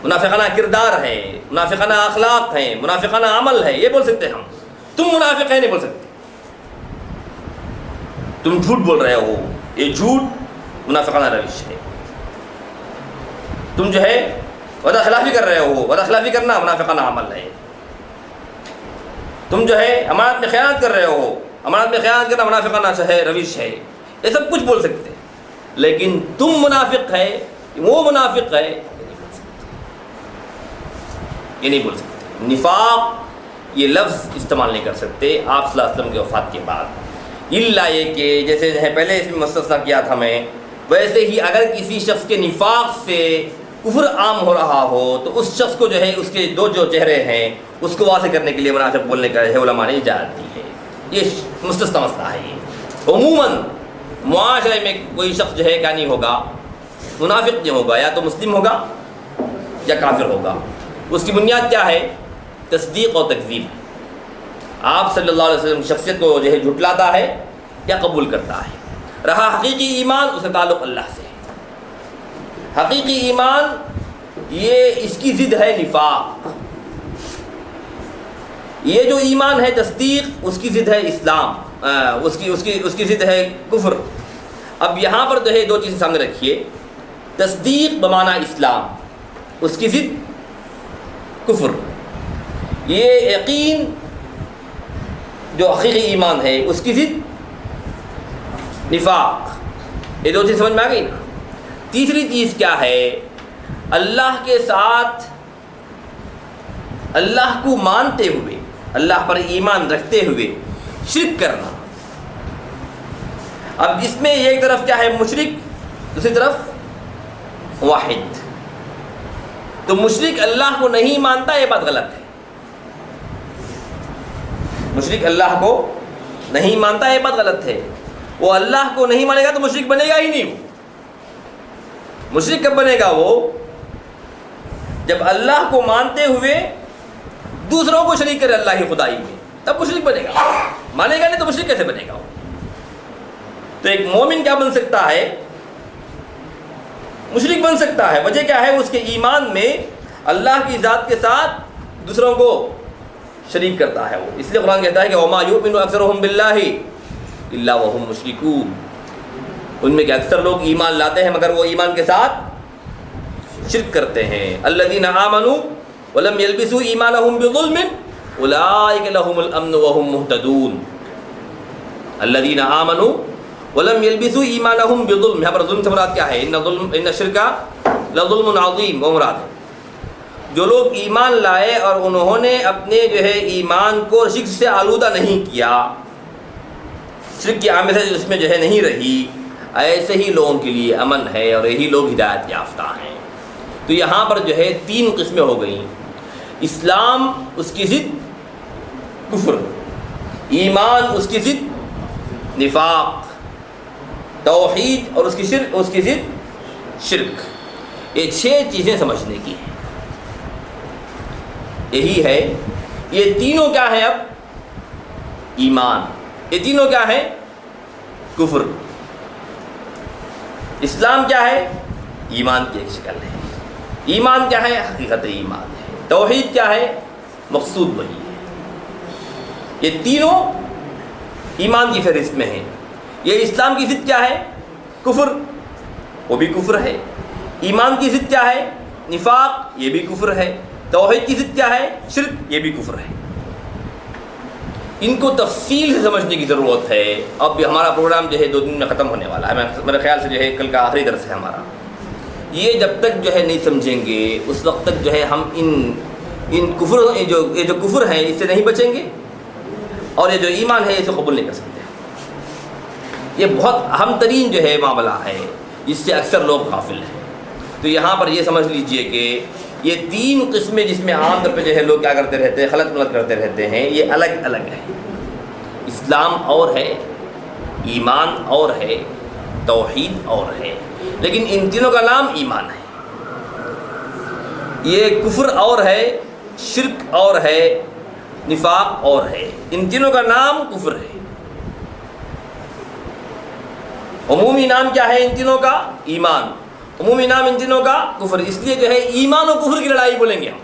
منافقانہ کردار ہے, منافقانہ اخلاق ہیں, منافقانہ عمل ہے, یہ بول سکتے ہیں ہم. تم منافق ہے نہیں بول سکتے, تم جھوٹ بول رہے ہو, یہ جھوٹ منافقانہ روش ہے. تم جو ہے وعدہ خلافی کر رہے ہو, وعدہ خلافی کرنا منافقانہ عمل ہے. تم جو ہے امانت میں خیانت کر رہے ہو, امانت میں خیانت کرنا منافقانہ ہے, روش ہے. یہ سب کچھ بول سکتے ہیں، لیکن تم منافق ہے، وہ منافق ہے، یہ نہیں بول سکتے۔ نفاق یہ لفظ استعمال نہیں کر سکتے آپ صلی اللہ علیہ وسلم کی وفات کے بعد، الا یہ کہ جیسے پہلے اس میں مستثنیٰ کیا تھا میں، ویسے ہی اگر کسی شخص کے نفاق سے کفر عام ہو رہا ہو تو اس شخص کو جو ہے اس کے دو جو چہرے ہیں اس کو واضح کرنے کے لیے منافق بولنے کا علماء نے اجازت دی ہے۔ یہ مستثنیٰ مسئلہ ہے۔ یہ عموماً معاشرے میں کوئی شخص جو ہے کیا نہیں ہوگا، منافق نہیں ہوگا، یا تو مسلم ہوگا یا کافر ہوگا۔ اس کی بنیاد کیا ہے؟ تصدیق اور تکذیب۔ آپ صلی اللہ علیہ وسلم کی شخصیت کو جو ہے جھٹلاتا ہے یا قبول کرتا ہے۔ رہا حقیقی ایمان، اس کا تعلق اللہ سے ہے۔ حقیقی ایمان یہ اس کی ضد ہے نفاق، یہ جو ایمان ہے تصدیق اس کی ضد ہے اسلام، اس کی ضد ہے کفر۔ اب یہاں پر جو ہے دو چیزیں سامنے رکھیے، تصدیق بمعنی اسلام، اس کی ضد کفر۔ یہ یقین جو حقیقی ایمان ہے اس کی ضد نفاق۔ یہ دو چیز سمجھ میں آ گئی نا؟ تیسری چیز کیا ہے؟ اللہ کے ساتھ اللہ کو مانتے ہوئے، اللہ پر ایمان رکھتے ہوئے شرک کرنا۔ اب اس میں ایک طرف کیا ہے مشرک، دوسری طرف واحد۔ تو مشرک اللہ کو نہیں مانتا، یہ بات غلط ہے۔ مشرک اللہ کو نہیں مانتا، یہ بات غلط ہے۔ وہ اللہ کو نہیں مانے گا تو مشرک بنے گا ہی نہیں۔ وہ مشرک کب بنے گا؟ وہ جب اللہ کو مانتے ہوئے دوسروں کو شریک کرے اللہ کی خدائی میں، تب مشرک بنے گا۔ مانے گا نہیں تو مشرک کیسے بنے گا؟ تو ایک مومن کیا بن سکتا ہے؟ مشرک بن سکتا ہے۔ وجہ کیا ہے؟ اس کے ایمان میں اللہ کی ذات کے ساتھ دوسروں کو شریک کرتا ہے وہ۔ اس لیے قرآن کہتا ہے کہ وَمَا يُؤْمِنُ أَكْثَرُهُم بِاللَّهِ إِلَّا وَهُم مُشْرِكُونَ۔ ان میں کہ اکثر لوگ ایمان لاتے ہیں مگر وہ ایمان کے ساتھ شرک کرتے ہیں۔ الذین آمنوا ولم يلبسوا ایمانهم بظلم اولئک لهم الامن وهم مهتدون۔ الذین آمنوا ولم يلبسوا ایمانهم بظلم، یہاں پر ظلم سے مراد کیا ہے؟ ان الشرک لظلم عظیم، وہ مراد ہے جو لوگ ایمان لائے اور انہوں نے اپنے جو ہے ایمان کو شرک سے آلودہ نہیں کیا، شرک کی آمیزش اس میں جو ہے نہیں رہی، ایسے ہی لوگوں کے لیے امن ہے اور یہی لوگ ہدایت یافتہ ہیں۔ تو یہاں پر جو ہے تین قسمیں ہو گئیں، اسلام اس کی ضد کفر، ایمان اس کی ضد نفاق، توحید اور اس کی ضد شرک۔ یہ 6 چیزیں سمجھنے کی ہیں، یہی ہے۔ یہ تینوں کیا ہیں؟ اب ایمان، یہ تینوں کیا ہیں؟ کفر۔ اسلام کیا ہے؟ ایمان کی ایک شکل ہے۔ ایمان کیا ہے؟ حقیقت ایمان ہے۔ توحید کیا ہے؟ مقصود وہی ہے۔ یہ تینوں ایمان کی فہرست میں ہیں۔ یہ اسلام کی ضد کیا ہے؟ کفر، وہ بھی کفر ہے۔ ایمان کی ضد کیا ہے؟ نفاق، یہ بھی کفر ہے۔ توحید کی ضد کیا ہے؟ شرک، یہ بھی کفر ہے۔ ان کو تفصیل سے سمجھنے کی ضرورت ہے۔ اب ہمارا پروگرام جو ہے 2 دن میں ختم ہونے والا ہے، میرے خیال سے جو ہے کل کا آخری درس ہے ہمارا۔ یہ جب تک جو ہے نہیں سمجھیں گے اس وقت تک جو ہے ہم ان کفر یہ جو کفر ہیں اس سے نہیں بچیں گے، اور یہ جو ایمان ہے اسے قبول نہیں کر سکتے۔ یہ بہت اہم ترین جو ہے معاملہ ہے جس سے اکثر لوگ غافل ہیں۔ تو یہاں پر یہ سمجھ لیجئے کہ یہ 3 قسمیں جس میں عام طور پہ جو ہے لوگ کیا کرتے رہتے ہیں، خلط ملط کرتے رہتے ہیں، یہ الگ الگ ہے۔ اسلام اور ہے، ایمان اور ہے، توحید اور ہے، لیکن ان تینوں کا نام ایمان ہے۔ یہ کفر اور ہے، شرک اور ہے، نفاق اور ہے، ان تینوں کا نام کفر ہے۔ عمومی نام کیا ہے ان تینوں کا؟ ایمان۔ عمومی نام ان تینوں کا کفر۔ اس لیے جو ہے ایمان و کفر کی لڑائی بولیں گے ہم۔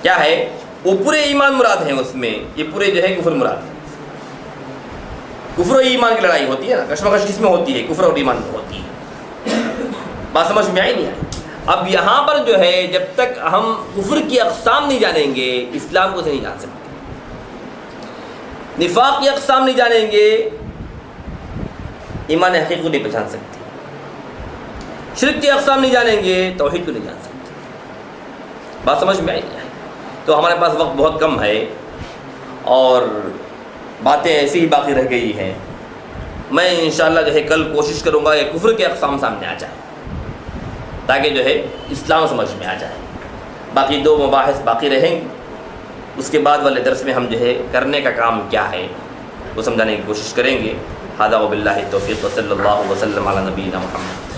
کیا ہے؟ وہ پورے ایمان مراد ہیں اس میں، یہ پورے جو ہے کفر مراد ہے۔ کفر و ایمان کی لڑائی ہوتی ہے نا، کشمکش کس میں ہوتی ہے؟ کفر اور ایمان میں ہوتی ہے۔ بات سمجھ میں آئی نہیں آئی؟ اب یہاں پر جو ہے جب تک ہم کفر کی اقسام نہیں جانیں گے اسلام کو نہیں جان سکتے، نفاق کی اقسام نہیں جانیں گے ایمان حقیقی کو نہیں پہچان سکتے، شرک کی اقسام نہیں جانیں گے، توحید کو نہیں جان سکتے۔ بات سمجھ میں آئی نہیں آئی؟ تو ہمارے پاس وقت بہت کم ہے اور باتیں ایسی ہی باقی رہ گئی ہیں۔ میں انشاءاللہ جو ہے کل کوشش کروں گا کہ کفر کے اقسام سامنے آ جائیں تاکہ جو ہے اسلام سمجھ میں آ جائے۔ باقی 2 مباحث باقی رہیں گے، اس کے بعد والے درس میں ہم جو ہے کرنے کا کام کیا ہے وہ سمجھانے کی کوشش کریں گے۔ ھذا وباللہ التوفیق وصلی اللہ وسلم علی نبینا محمد۔